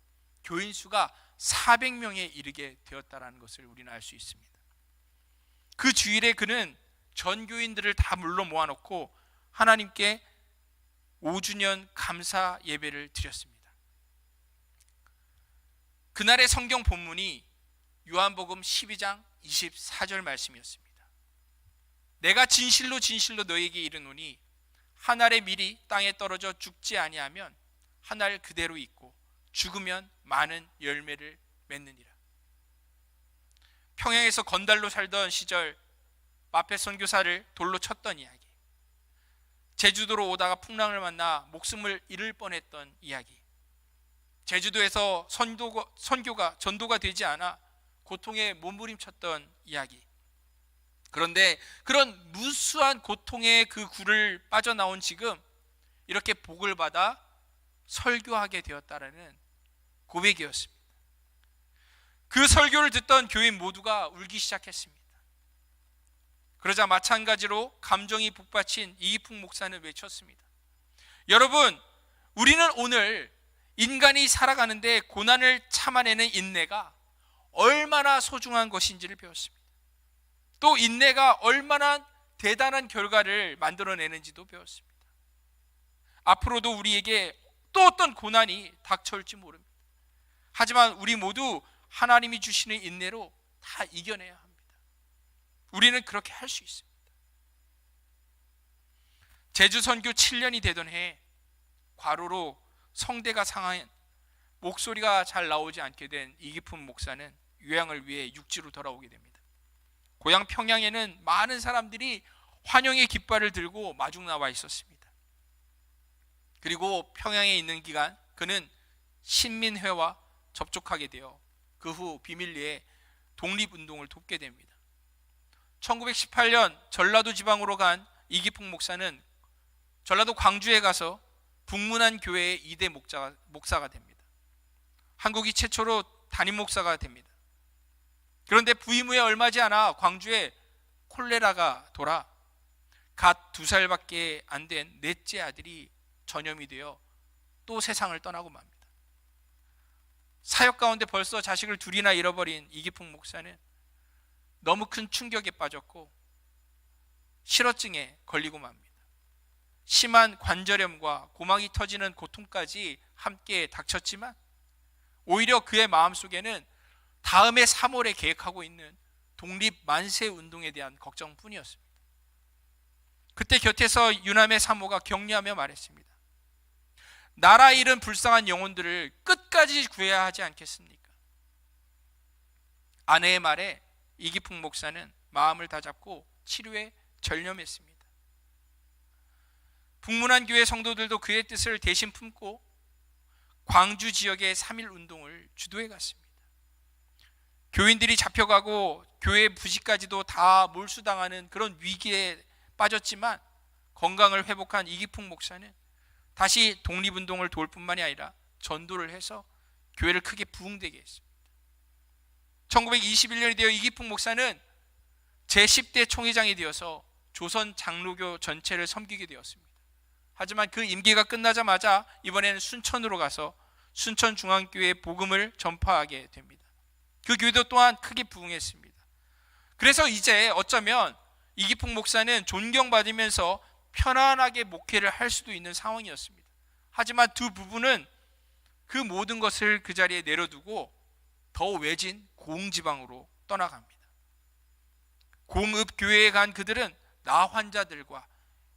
[SPEAKER 2] 교인 수가 400명에 이르게 되었다는 것을 우리는 알 수 있습니다. 그 주일에 그는 전 교인들을 다 물러 모아놓고 하나님께 5주년 감사 예배를 드렸습니다. 그날의 성경 본문이 요한복음 12장 24절 말씀이었습니다. 내가 진실로 진실로 너에게 이르노니 한 알의 밀이 땅에 떨어져 죽지 아니하면 한 알 그대로 있고 죽으면 많은 열매를 맺느니라. 평양에서 건달로 살던 시절 마페 선교사를 돌로 쳤던 이야기, 제주도로 오다가 풍랑을 만나 목숨을 잃을 뻔했던 이야기, 제주도에서 전도가 되지 않아 고통에 몸부림쳤던 이야기. 그런데 그런 무수한 고통의 그 굴을 빠져나온 지금 이렇게 복을 받아 설교하게 되었다라는 고백이었습니다. 그 설교를 듣던 교인 모두가 울기 시작했습니다. 그러자 마찬가지로 감정이 북받친 이기풍 목사는 외쳤습니다. 여러분, 우리는 오늘 인간이 살아가는데 고난을 참아내는 인내가 얼마나 소중한 것인지를 배웠습니다. 또 인내가 얼마나 대단한 결과를 만들어내는지도 배웠습니다. 앞으로도 우리에게 또 어떤 고난이 닥쳐올지 모릅니다. 하지만 우리 모두 하나님이 주시는 인내로 다 이겨내야 합니다. 우리는 그렇게 할 수 있습니다. 제주 선교 7년이 되던 해 과로로 성대가 상한 목소리가 잘 나오지 않게 된 이기풍 목사는 요양을 위해 육지로 돌아오게 됩니다. 고향 평양에는 많은 사람들이 환영의 깃발을 들고 마중 나와 있었습니다. 그리고 평양에 있는 기간 그는 신민회와 접촉하게 되어 그 후 비밀리에 독립운동을 돕게 됩니다. 1918년 전라도 지방으로 간 이기풍 목사는 전라도 광주에 가서 북문안 교회의 2대 목사가 됩니다. 한국이 최초로 담임 목사가 됩니다. 그런데 부임 후에 얼마지 않아 광주에 콜레라가 돌아 갓 2살밖에 안 된 넷째 아들이 전염이 되어 또 세상을 떠나고 맙니다. 사역 가운데 벌써 자식을 둘이나 잃어버린 이기풍 목사는 너무 큰 충격에 빠졌고 실어증에 걸리고 맙니다. 심한 관절염과 고막이 터지는 고통까지 함께 닥쳤지만 오히려 그의 마음속에는 다음해 3월에 계획하고 있는 독립 만세 운동에 대한 걱정뿐이었습니다. 그때 곁에서 유남의 사모가 격려하며 말했습니다. 나라 잃은 불쌍한 영혼들을 끝까지 구해야 하지 않겠습니까? 아내의 말에 이기풍 목사는 마음을 다잡고 치료에 전념했습니다. 북문안 교회 성도들도 그의 뜻을 대신 품고 광주 지역의 3.1 운동을 주도해 갔습니다. 교인들이 잡혀가고 교회 부지까지도 다 몰수당하는 그런 위기에 빠졌지만 건강을 회복한 이기풍 목사는 다시 독립운동을 도울 뿐만이 아니라 전도를 해서 교회를 크게 부흥되게 했습니다. 1921년이 되어 이기풍 목사는 제10대 총회장이 되어서 조선 장로교 전체를 섬기게 되었습니다. 하지만 그 임기가 끝나자마자 이번에는 순천으로 가서 순천중앙교회 복음을 전파하게 됩니다. 그 교회도 또한 크게 부흥했습니다. 그래서 이제 어쩌면 이기풍 목사는 존경받으면서 편안하게 목회를 할 수도 있는 상황이었습니다. 하지만 두 부부는 그 모든 것을 그 자리에 내려두고 더 외진 고흥지방으로 떠나갑니다. 공읍교회에 간 그들은 나 환자들과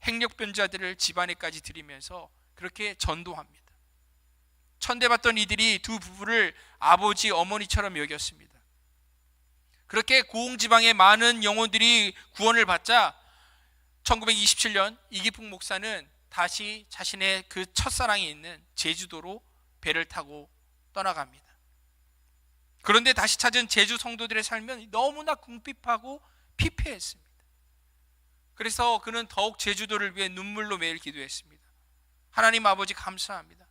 [SPEAKER 2] 행력변자들을 집안에까지 들이면서 그렇게 전도합니다. 천대받던 이들이 두 부부를 아버지 어머니처럼 여겼습니다. 그렇게 고흥지방의 많은 영혼들이 구원을 받자 1927년 이기풍 목사는 다시 자신의 그 첫사랑이 있는 제주도로 배를 타고 떠나갑니다. 그런데 다시 찾은 제주 성도들의 삶은 너무나 궁핍하고 피폐했습니다. 그래서 그는 더욱 제주도를 위해 눈물로 매일 기도했습니다. 하나님 아버지 감사합니다.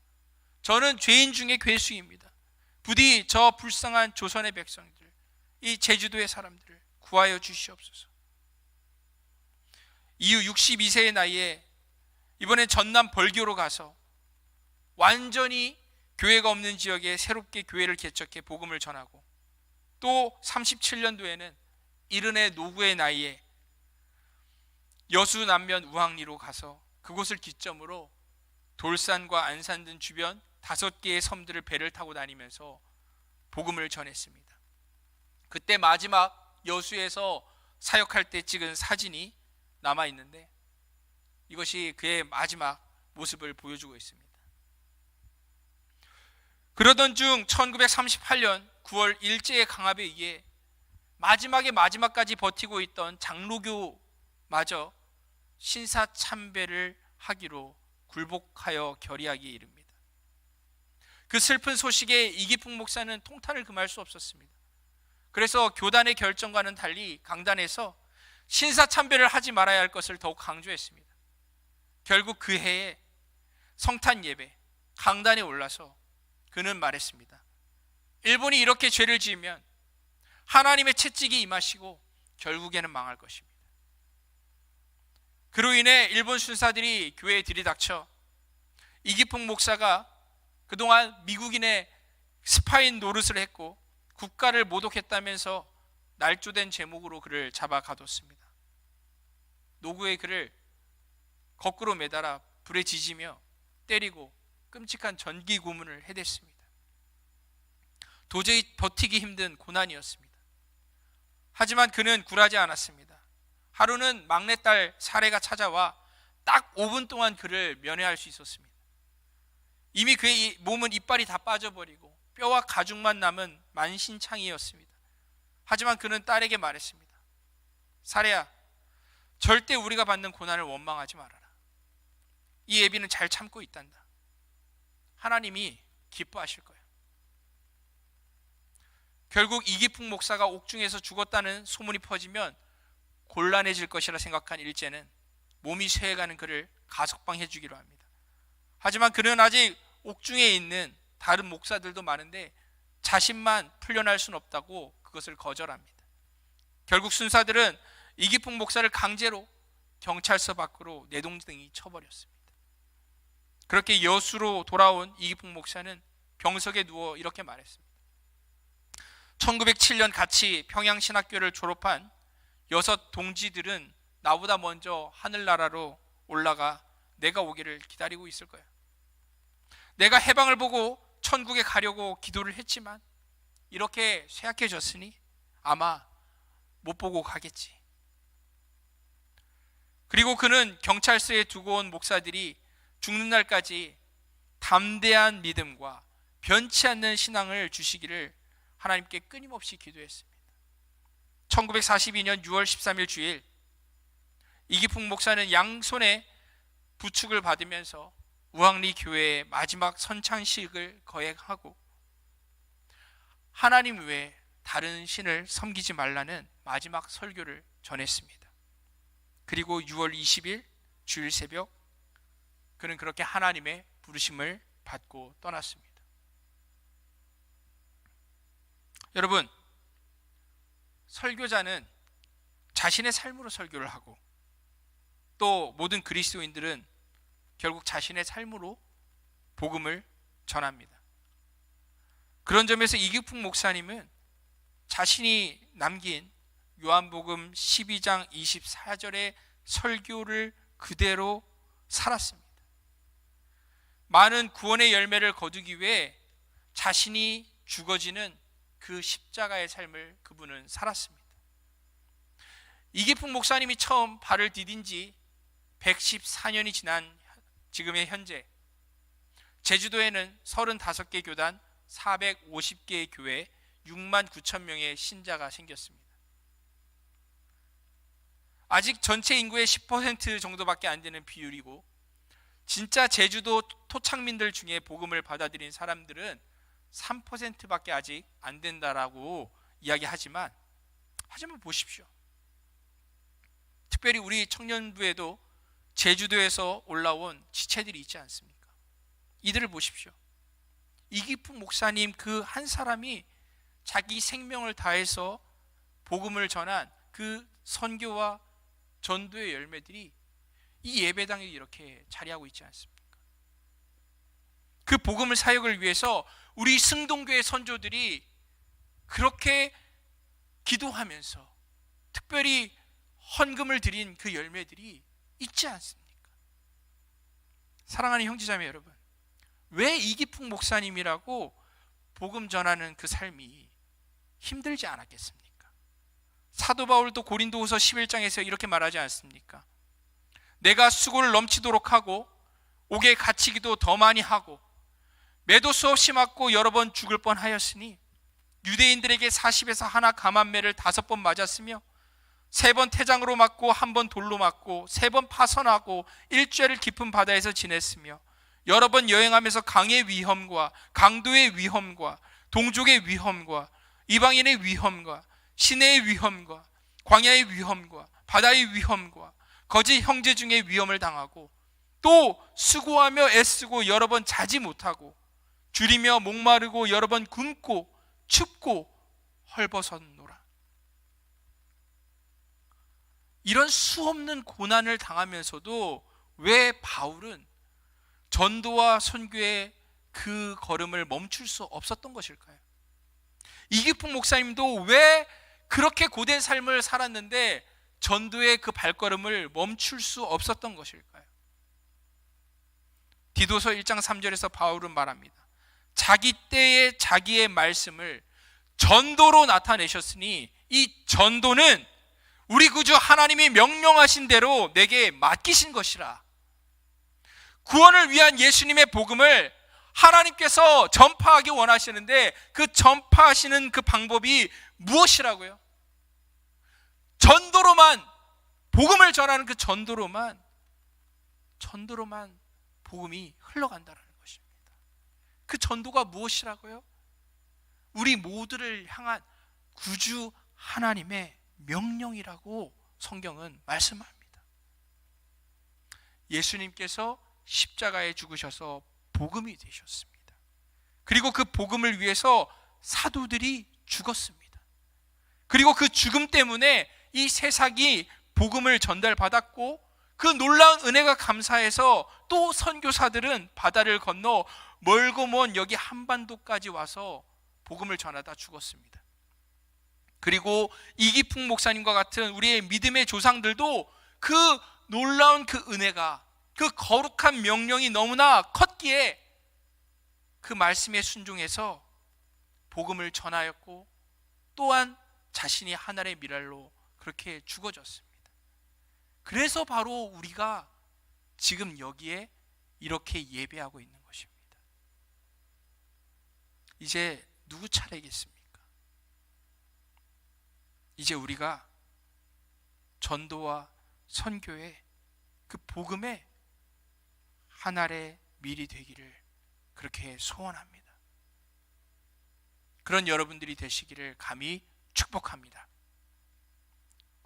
[SPEAKER 2] 저는 죄인 중에 괴수입니다. 부디 저 불쌍한 조선의 백성들, 이 제주도의 사람들을 구하여 주시옵소서. 이후 62세의 나이에 이번엔 전남 벌교로 가서 완전히 교회가 없는 지역에 새롭게 교회를 개척해 복음을 전하고 또 37년도에는 이른의 노구의 나이에 여수 남면 우항리로 가서 그곳을 기점으로 돌산과 안산 등 주변 5개의 섬들을 배를 타고 다니면서 복음을 전했습니다. 그때 마지막 여수에서 사역할 때 찍은 사진이 남아 있는데 이것이 그의 마지막 모습을 보여주고 있습니다. 그러던 중 1938년 9월 일제의 강압에 의해 마지막의 마지막까지 버티고 있던 장로교마저 신사참배를 하기로 굴복하여 결의하기에 이릅니다. 그 슬픈 소식에 이기풍 목사는 통탄을 금할 수 없었습니다. 그래서 교단의 결정과는 달리 강단에서 신사참배를 하지 말아야 할 것을 더욱 강조했습니다. 결국 그 해에 성탄 예배 강단에 올라서 그는 말했습니다. 일본이 이렇게 죄를 지으면 하나님의 채찍이 임하시고 결국에는 망할 것입니다. 그로 인해 일본 순사들이 교회에 들이닥쳐 이기풍 목사가 그동안 미국인의 스파인 노릇을 했고 국가를 모독했다면서 날조된 제목으로 그를 잡아 가뒀습니다. 노구의 그를 거꾸로 매달아 불에 지지며 때리고 끔찍한 전기 고문을 해댔습니다. 도저히 버티기 힘든 고난이었습니다. 하지만 그는 굴하지 않았습니다. 하루는 막내딸 사례가 찾아와 딱 5분 동안 그를 면회할 수 있었습니다. 이미 그의 몸은 이빨이 다 빠져버리고 뼈와 가죽만 남은 만신창이였습니다. 하지만 그는 딸에게 말했습니다. 사례야, 절대 우리가 받는 고난을 원망하지 말아라. 이 애비는 잘 참고 있단다. 하나님이 기뻐하실 거야. 결국 이기풍 목사가 옥중에서 죽었다는 소문이 퍼지면 곤란해질 것이라 생각한 일제는 몸이 쇠해가는 그를 가석방해 주기로 합니다. 하지만 그는 아직 옥중에 있는 다른 목사들도 많은데 자신만 풀려날 수는 없다고 그것을 거절합니다. 결국 순사들은 이기풍 목사를 강제로 경찰서 밖으로 내동댕이 쳐버렸습니다. 그렇게 여수로 돌아온 이기풍 목사는 병석에 누워 이렇게 말했습니다. 1907년 같이 평양신학교를 졸업한 6 동지들은 나보다 먼저 하늘나라로 올라가 내가 오기를 기다리고 있을 거야. 내가 해방을 보고 천국에 가려고 기도를 했지만 이렇게 쇠약해졌으니 아마 못 보고 가겠지. 그리고 그는 경찰서에 두고 온 목사들이 죽는 날까지 담대한 믿음과 변치 않는 신앙을 주시기를 하나님께 끊임없이 기도했습니다. 1942년 6월 13일 주일 이기풍 목사는 양손에 부축을 받으면서 우왕리 교회의 마지막 선창식을 거행하고 하나님 외에 다른 신을 섬기지 말라는 마지막 설교를 전했습니다. 그리고 6월 20일 주일 새벽 그는 그렇게 하나님의 부르심을 받고 떠났습니다. 여러분, 설교자는 자신의 삶으로 설교를 하고 또 모든 그리스도인들은 결국 자신의 삶으로 복음을 전합니다. 그런 점에서 이기풍 목사님은 자신이 남긴 요한복음 12장 24절의 설교를 그대로 살았습니다. 많은 구원의 열매를 거두기 위해 자신이 죽어지는 그 십자가의 삶을 그분은 살았습니다. 이기풍 목사님이 처음 발을 디딘 지 114년이 지난 지금의 현재 제주도에는 35개 교단 450개의 교회 6만 9천 명의 신자가 생겼습니다. 아직 전체 인구의 10% 정도밖에 안 되는 비율이고 진짜 제주도 토착민들 중에 복음을 받아들인 사람들은 3%밖에 아직 안 된다라고 이야기하지만 보십시오. 특별히 우리 청년부에도 제주도에서 올라온 지체들이 있지 않습니까? 이들을 보십시오. 이기풍 목사님 그 한 사람이 자기 생명을 다해서 복음을 전한 그 선교와 전도의 열매들이 이 예배당에 이렇게 자리하고 있지 않습니까? 그 복음을 사역을 위해서 우리 승동교회 선조들이 그렇게 기도하면서 특별히 헌금을 드린 그 열매들이 있지 않습니까? 사랑하는 형제자매 여러분, 왜 이기풍 목사님이라고 복음 전하는 그 삶이 힘들지 않았겠습니까? 사도 바울도 고린도후서 11장에서 이렇게 말하지 않습니까? 내가 수고를 넘치도록 하고 옥에 갇히기도 더 많이 하고 매도 수없이 맞고 여러 번 죽을 뻔하였으니 유대인들에게 40에서 하나 감한 매를 5번 맞았으며 3번 태장으로 맞고 1번 돌로 맞고 3번 파선하고 일주일을 깊은 바다에서 지냈으며 여러 번 여행하면서 강의 위험과 강도의 위험과 동족의 위험과 이방인의 위험과 시내의 위험과 광야의 위험과 바다의 위험과 거짓 형제 중에 위험을 당하고 또 수고하며 애쓰고 여러 번 자지 못하고 줄이며 목마르고 여러 번 굶고 춥고 헐벗었노라. 이런 수없는 고난을 당하면서도 왜 바울은 전도와 선교의 그 걸음을 멈출 수 없었던 것일까요? 이기풍 목사님도 왜 그렇게 고된 삶을 살았는데 전도의 그 발걸음을 멈출 수 없었던 것일까요? 디도서 1장 3절에서 바울은 말합니다. 자기 때에 자기의 말씀을 전도로 나타내셨으니 이 전도는 우리 구주 하나님이 명령하신 대로 내게 맡기신 것이라. 구원을 위한 예수님의 복음을 하나님께서 전파하기 원하시는데 그 전파하시는 그 방법이 무엇이라고요? 전도로만, 복음을 전하는 그 전도로만 복음이 흘러간다는 것입니다. 그 전도가 무엇이라고요? 우리 모두를 향한 구주 하나님의 명령이라고 성경은 말씀합니다. 예수님께서 십자가에 죽으셔서 복음이 되셨습니다. 그리고 그 복음을 위해서 사도들이 죽었습니다. 그리고 그 죽음 때문에 이 세상이 복음을 전달받았고 그 놀라운 은혜가 감사해서 또 선교사들은 바다를 건너 멀고 먼 여기 한반도까지 와서 복음을 전하다 죽었습니다. 그리고 이기풍 목사님과 같은 우리의 믿음의 조상들도 그 놀라운 그 은혜가, 그 거룩한 명령이 너무나 컸기에 그 말씀에 순종해서 복음을 전하였고 또한 자신이 하늘의 미랄로 그렇게 죽어졌습니다. 그래서 바로 우리가 지금 여기에 이렇게 예배하고 있는 것입니다. 이제 누구 차례겠습니까? 이제 우리가 전도와 선교의 그 복음의 한 알의 밀이 되기를 그렇게 소원합니다. 그런 여러분들이 되시기를 감히 축복합니다.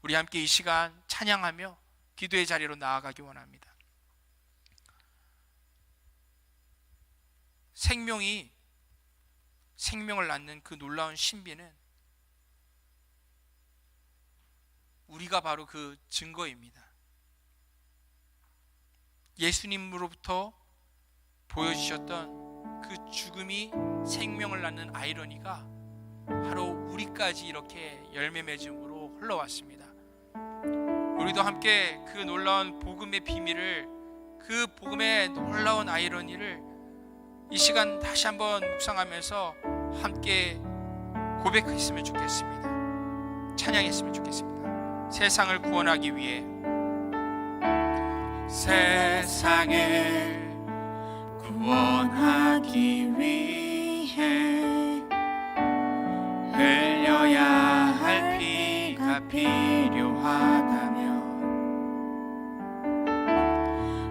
[SPEAKER 2] 우리 함께 이 시간 찬양하며 기도의 자리로 나아가기 원합니다. 생명을 낳는 그 놀라운 신비는 우리가 바로 그 증거입니다. 예수님으로부터 보여주셨던 그 죽음이 생명을 낳는 아이러니가 바로 우리까지 이렇게 열매 맺음으로 흘러왔습니다. 우리도 함께 그 놀라운 복음의 비밀을, 그 복음의 놀라운 아이러니를 이 시간 다시 한번 묵상하면서 함께 고백했으면 좋겠습니다. 찬양했으면 좋겠습니다. 세상을 구원하기 위해,
[SPEAKER 4] 세상을 구원하기 위해 흘려야 할 피가 필요하다면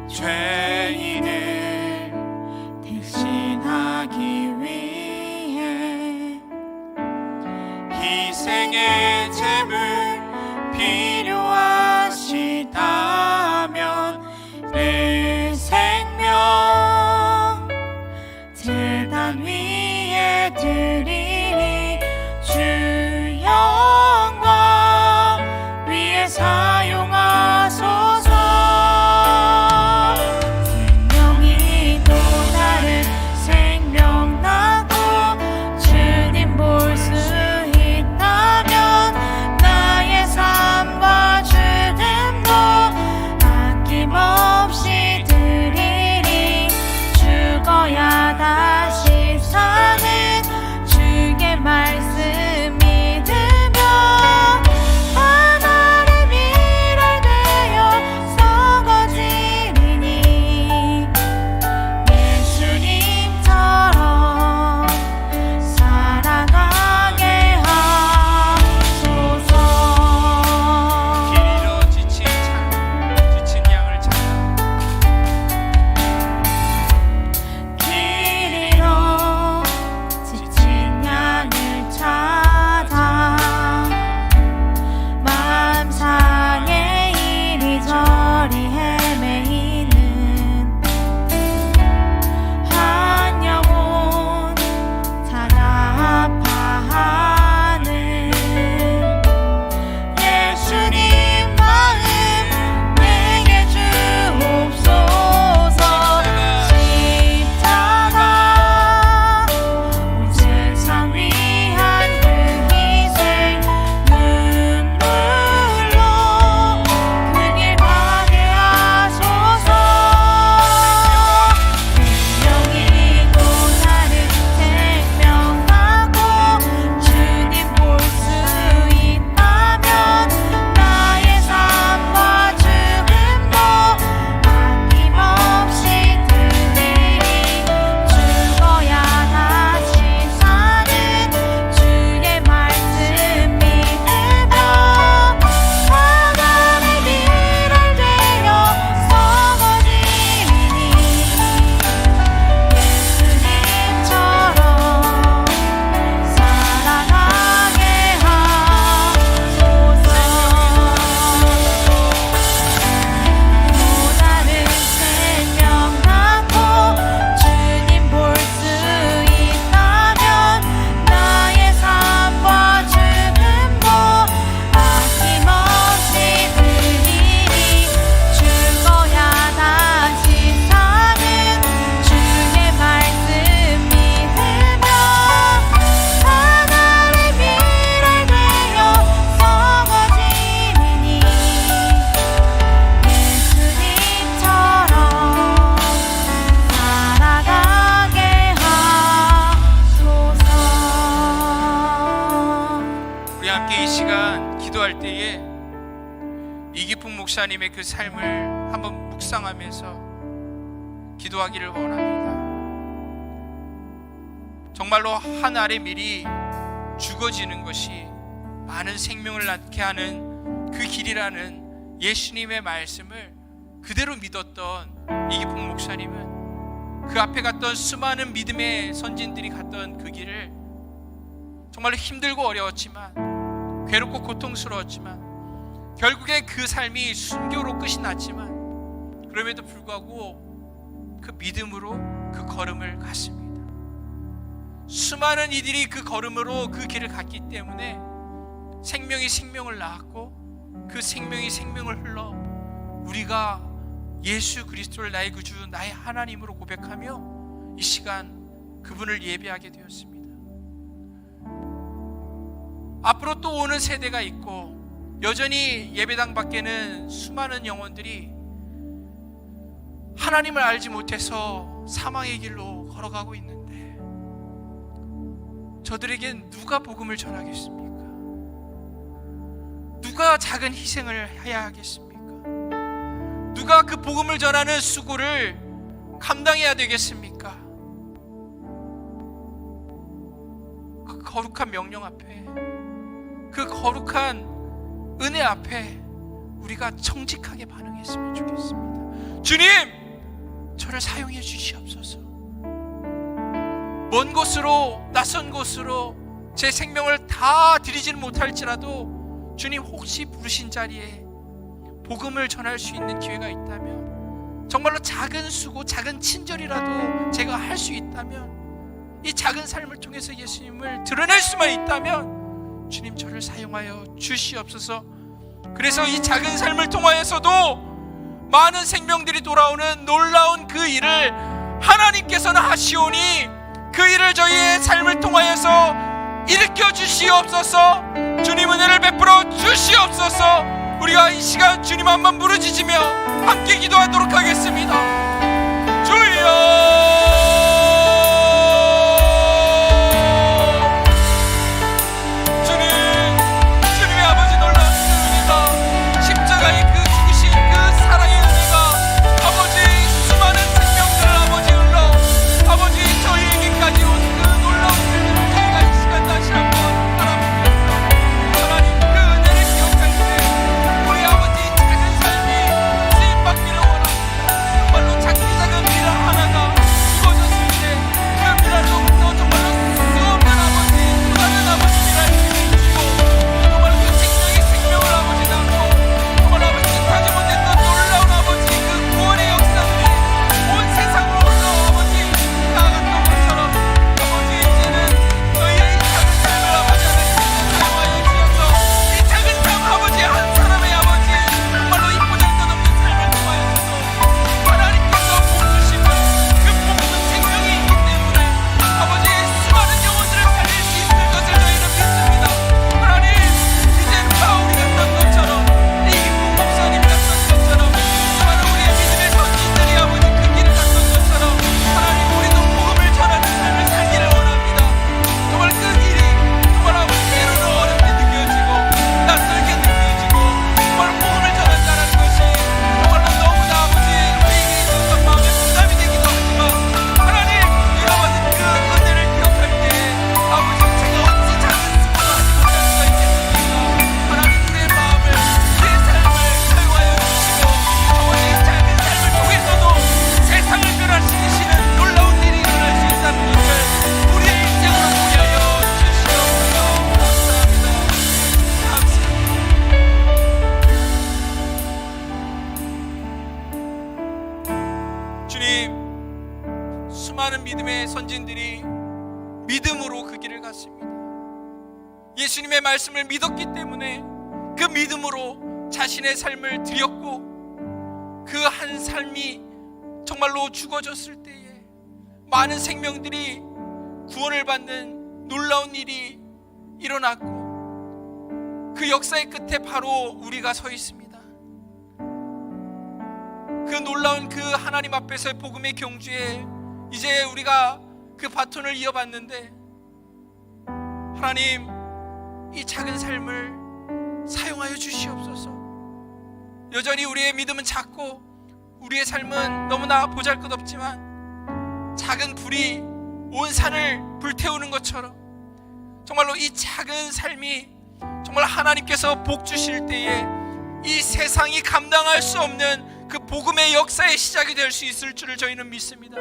[SPEAKER 4] 죄인을 대신하기 위해 희생의 제물 필요하시다면 내 생명 제단 위에 드리니 주 영광 위에 사용하소서. 생명이 또 다른 생명 나고 주님 볼 수 있다면 나의 삶과
[SPEAKER 2] 기도할 때에 이기풍 목사님의 그 삶을 한번 묵상하면서 기도하기를 원합니다. 정말로 한 알의 밀이 죽어지는 것이 많은 생명을 낳게 하는 그 길이라는 예수님의 말씀을 그대로 믿었던 이기풍 목사님은 그 앞에 갔던 수많은 믿음의 선진들이 갔던 그 길을 정말로 힘들고 어려웠지만, 괴롭고 고통스러웠지만, 결국엔 그 삶이 순교로 끝이 났지만 그럼에도 불구하고 그 믿음으로 그 걸음을 갔습니다. 수많은 이들이 그 걸음으로 그 길을 갔기 때문에 생명이 생명을 낳았고, 그 생명이 생명을 흘러 우리가 예수 그리스도를 나의 구주, 나의 하나님으로 고백하며 이 시간 그분을 예배하게 되었습니다. 앞으로 또 오는 세대가 있고, 여전히 예배당 밖에는 수많은 영혼들이 하나님을 알지 못해서 사망의 길로 걸어가고 있는데, 저들에겐 누가 복음을 전하겠습니까? 누가 작은 희생을 해야 하겠습니까? 누가 그 복음을 전하는 수고를 감당해야 되겠습니까? 그 거룩한 명령 앞에, 그 거룩한 은혜 앞에 우리가 정직하게 반응했으면 좋겠습니다. 주님, 저를 사용해 주시옵소서. 먼 곳으로, 낯선 곳으로 제 생명을 다 드리지는 못할지라도 주님, 혹시 부르신 자리에 복음을 전할 수 있는 기회가 있다면, 정말로 작은 수고, 작은 친절이라도 제가 할 수 있다면, 이 작은 삶을 통해서 예수님을 드러낼 수만 있다면 주님, 저를 사용하여 주시옵소서. 그래서 이 작은 삶을 통하여서도 많은 생명들이 돌아오는 놀라운 그 일을 하나님께서는 하시오니, 그 일을 저희의 삶을 통하여서 일으켜 주시옵소서. 주님, 은혜를 베풀어 주시옵소서. 우리가 이 시간 주님 한번 부르짖으며 함께 기도하도록 하겠습니다. 주여, 수많은 믿음의 선진들이 믿음으로 그 길을 갔습니다. 예수님의 말씀을 믿었기 때문에 그 믿음으로 자신의 삶을 드렸고, 그 한 삶이 정말로 죽어졌을 때에 많은 생명들이 구원을 받는 놀라운 일이 일어났고, 그 역사의 끝에 바로 우리가 서 있습니다. 그 놀라운 그 하나님 앞에서의 복음의 경주에 이제 우리가 그 바톤을 이어받는데, 하나님, 이 작은 삶을 사용 사용하여 주시옵소서. 여전히 우리의 믿음은 작고 우리의 삶은 너무나 보잘것없지만 작은 불이 온 산을 불태우는 것처럼 정말로 이 작은 삶이 정말 하나님께서 복 주실 때에 이 세상이 감당할 수 없는 그 복음의 역사의 시작이 될 수 있을 줄을 저희는 믿습니다.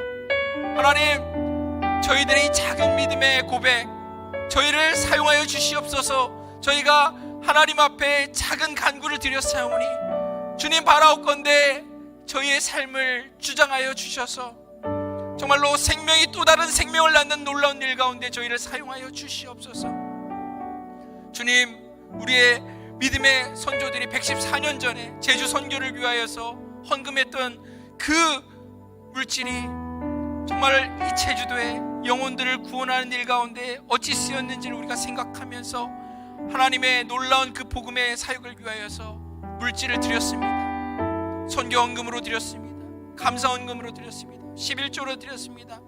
[SPEAKER 2] 하나님, 저희들의 이 작은 믿음의 고백, 저희를 사용하여 주시옵소서. 저희가 하나님 앞에 작은 간구를 드렸사오니 주님 바라옵건대 저희의 삶을 주장하여 주셔서 정말로 생명이 또 다른 생명을 낳는 놀라운 일 가운데 저희를 사용하여 주시옵소서. 주님, 우리의 믿음의 선조들이 114년 전에 제주 선교를 위하여서 헌금했던 그 물질이 정말 이 제주도의 영혼들을 구원하는 일 가운데 어찌 쓰였는지를 우리가 생각하면서 하나님의 놀라운 그 복음의 사역을 위하여서 물질을 드렸습니다. 선교 헌금으로 드렸습니다. 감사 헌금으로 드렸습니다. 11조로 드렸습니다.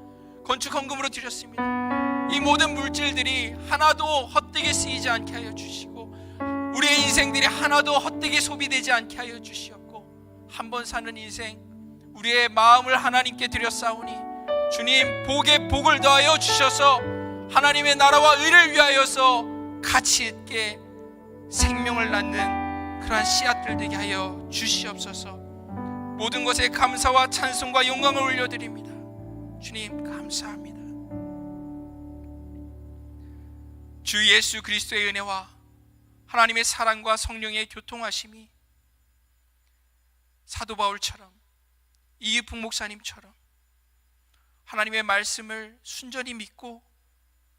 [SPEAKER 2] 건축 헌금으로 드렸습니다. 이 모든 물질들이 하나도 헛되게 쓰이지 않게 하여 주시고 우리의 인생들이 하나도 헛되게 소비되지 않게 하여 주시옵고 한 번 사는 인생 우리의 마음을 하나님께 드렸사오니 주님 복에 복을 더하여 주셔서 하나님의 나라와 의를 위하여서 가치 있게 생명을 낳는 그러한 씨앗들 되게 하여 주시옵소서. 모든 것에 감사와 찬송과 영광을 올려드립니다. 주님 감사합니다. 주 예수 그리스도의 은혜와 하나님의 사랑과 성령의 교통하심이 사도 바울처럼 이익풍 목사님처럼 하나님의 말씀을 순전히 믿고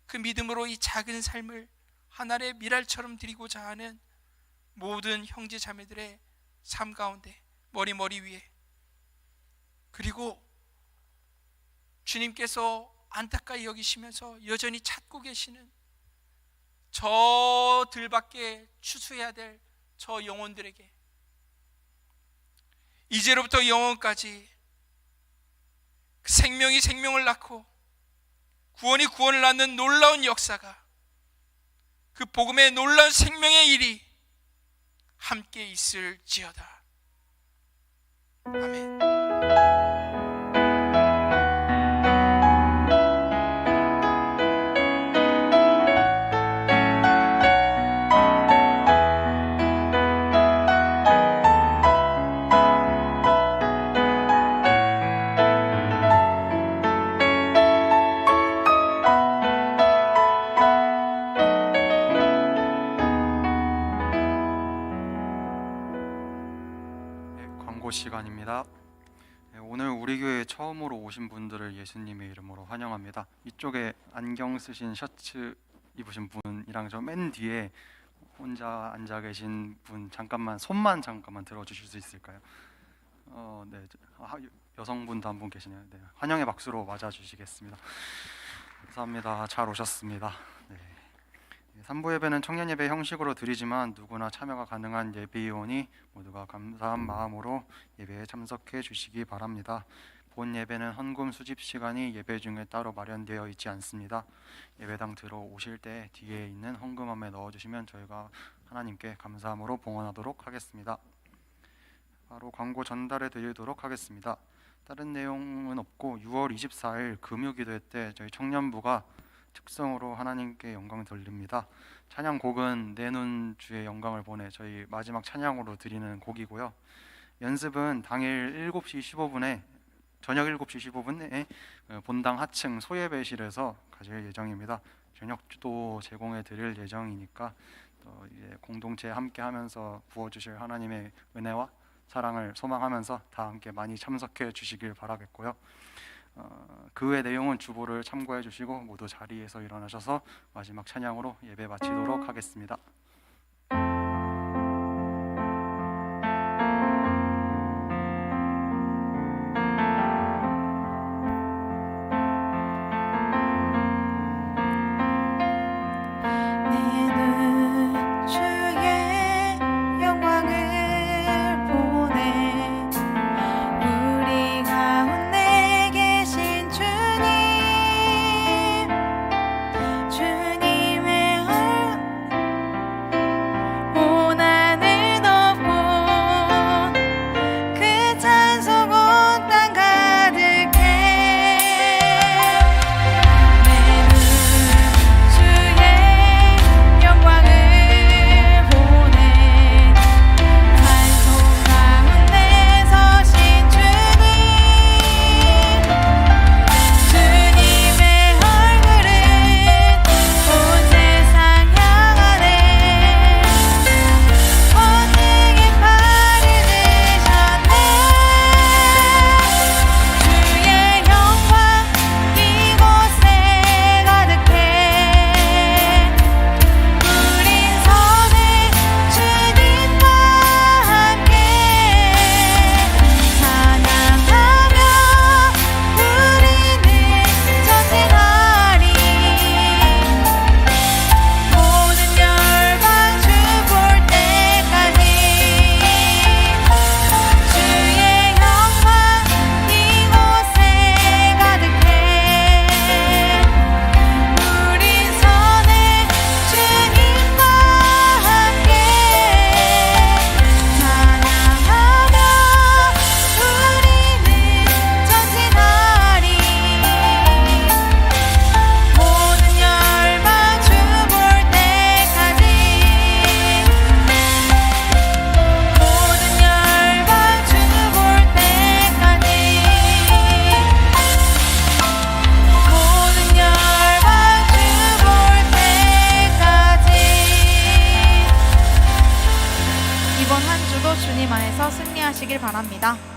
[SPEAKER 2] 그 믿음으로 이 작은 삶을 하나의 미랄처럼 드리고자 하는 모든 형제 자매들의 삶 가운데 머리 위에 그리고 주님께서 안타까이 여기시면서 여전히 찾고 계시는 저들밖에 추수해야 될 저 영혼들에게 이제로부터 영원까지 생명이 생명을 낳고 구원이 구원을 낳는 놀라운 역사가 그 복음의 놀라운 생명의 일이 함께 있을지어다. 아멘.
[SPEAKER 3] 시간입니다. 오늘 우리 교회에 처음으로 오신 분들을 예수님의 이름으로 환영합니다. 이쪽에 안경 쓰신 셔츠 입으신 분이랑 저 맨 뒤에 혼자 앉아 계신 분 손만 잠깐만 들어주실 수 있을까요? 네, 여성분도 한 분 계시네요. 네, 환영의 박수로 맞아주시겠습니다. 감사합니다. 잘 오셨습니다. 네. 3부 예배는 청년 예배 형식으로 드리지만 누구나 참여가 가능한 예배이오니 모두가 감사한 마음으로 예배에 참석해 주시기 바랍니다. 본 예배는 헌금 수집 시간이 예배 중에 따로 마련되어 있지 않습니다. 예배당 들어오실 때 뒤에 있는 헌금함에 넣어주시면 저희가 하나님께 감사함으로 봉헌하도록 하겠습니다. 바로 광고 전달해 드리도록 하겠습니다. 다른 내용은 없고 6월 24일 금요기도회 때 저희 청년부가 특성으로 하나님께 영광 돌립니다. 찬양곡은 내눈 주의 영광을 보내 저희 마지막 찬양으로 드리는 곡이고요. 연습은 당일 7시 15분에 저녁 7시 15분에 본당 하층 소예배실에서 가질 예정입니다. 저녁도 제공해 드릴 예정이니까 또 이제 공동체 함께 하면서 부어주실 하나님의 은혜와 사랑을 소망하면서 다 함께 많이 참석해 주시길 바라겠고요. 그 외 내용은 주보를 참고해 주시고 모두 자리에서 일어나셔서 마지막 찬양으로 예배 마치도록 하겠습니다.
[SPEAKER 4] 주님의
[SPEAKER 1] 바랍니다.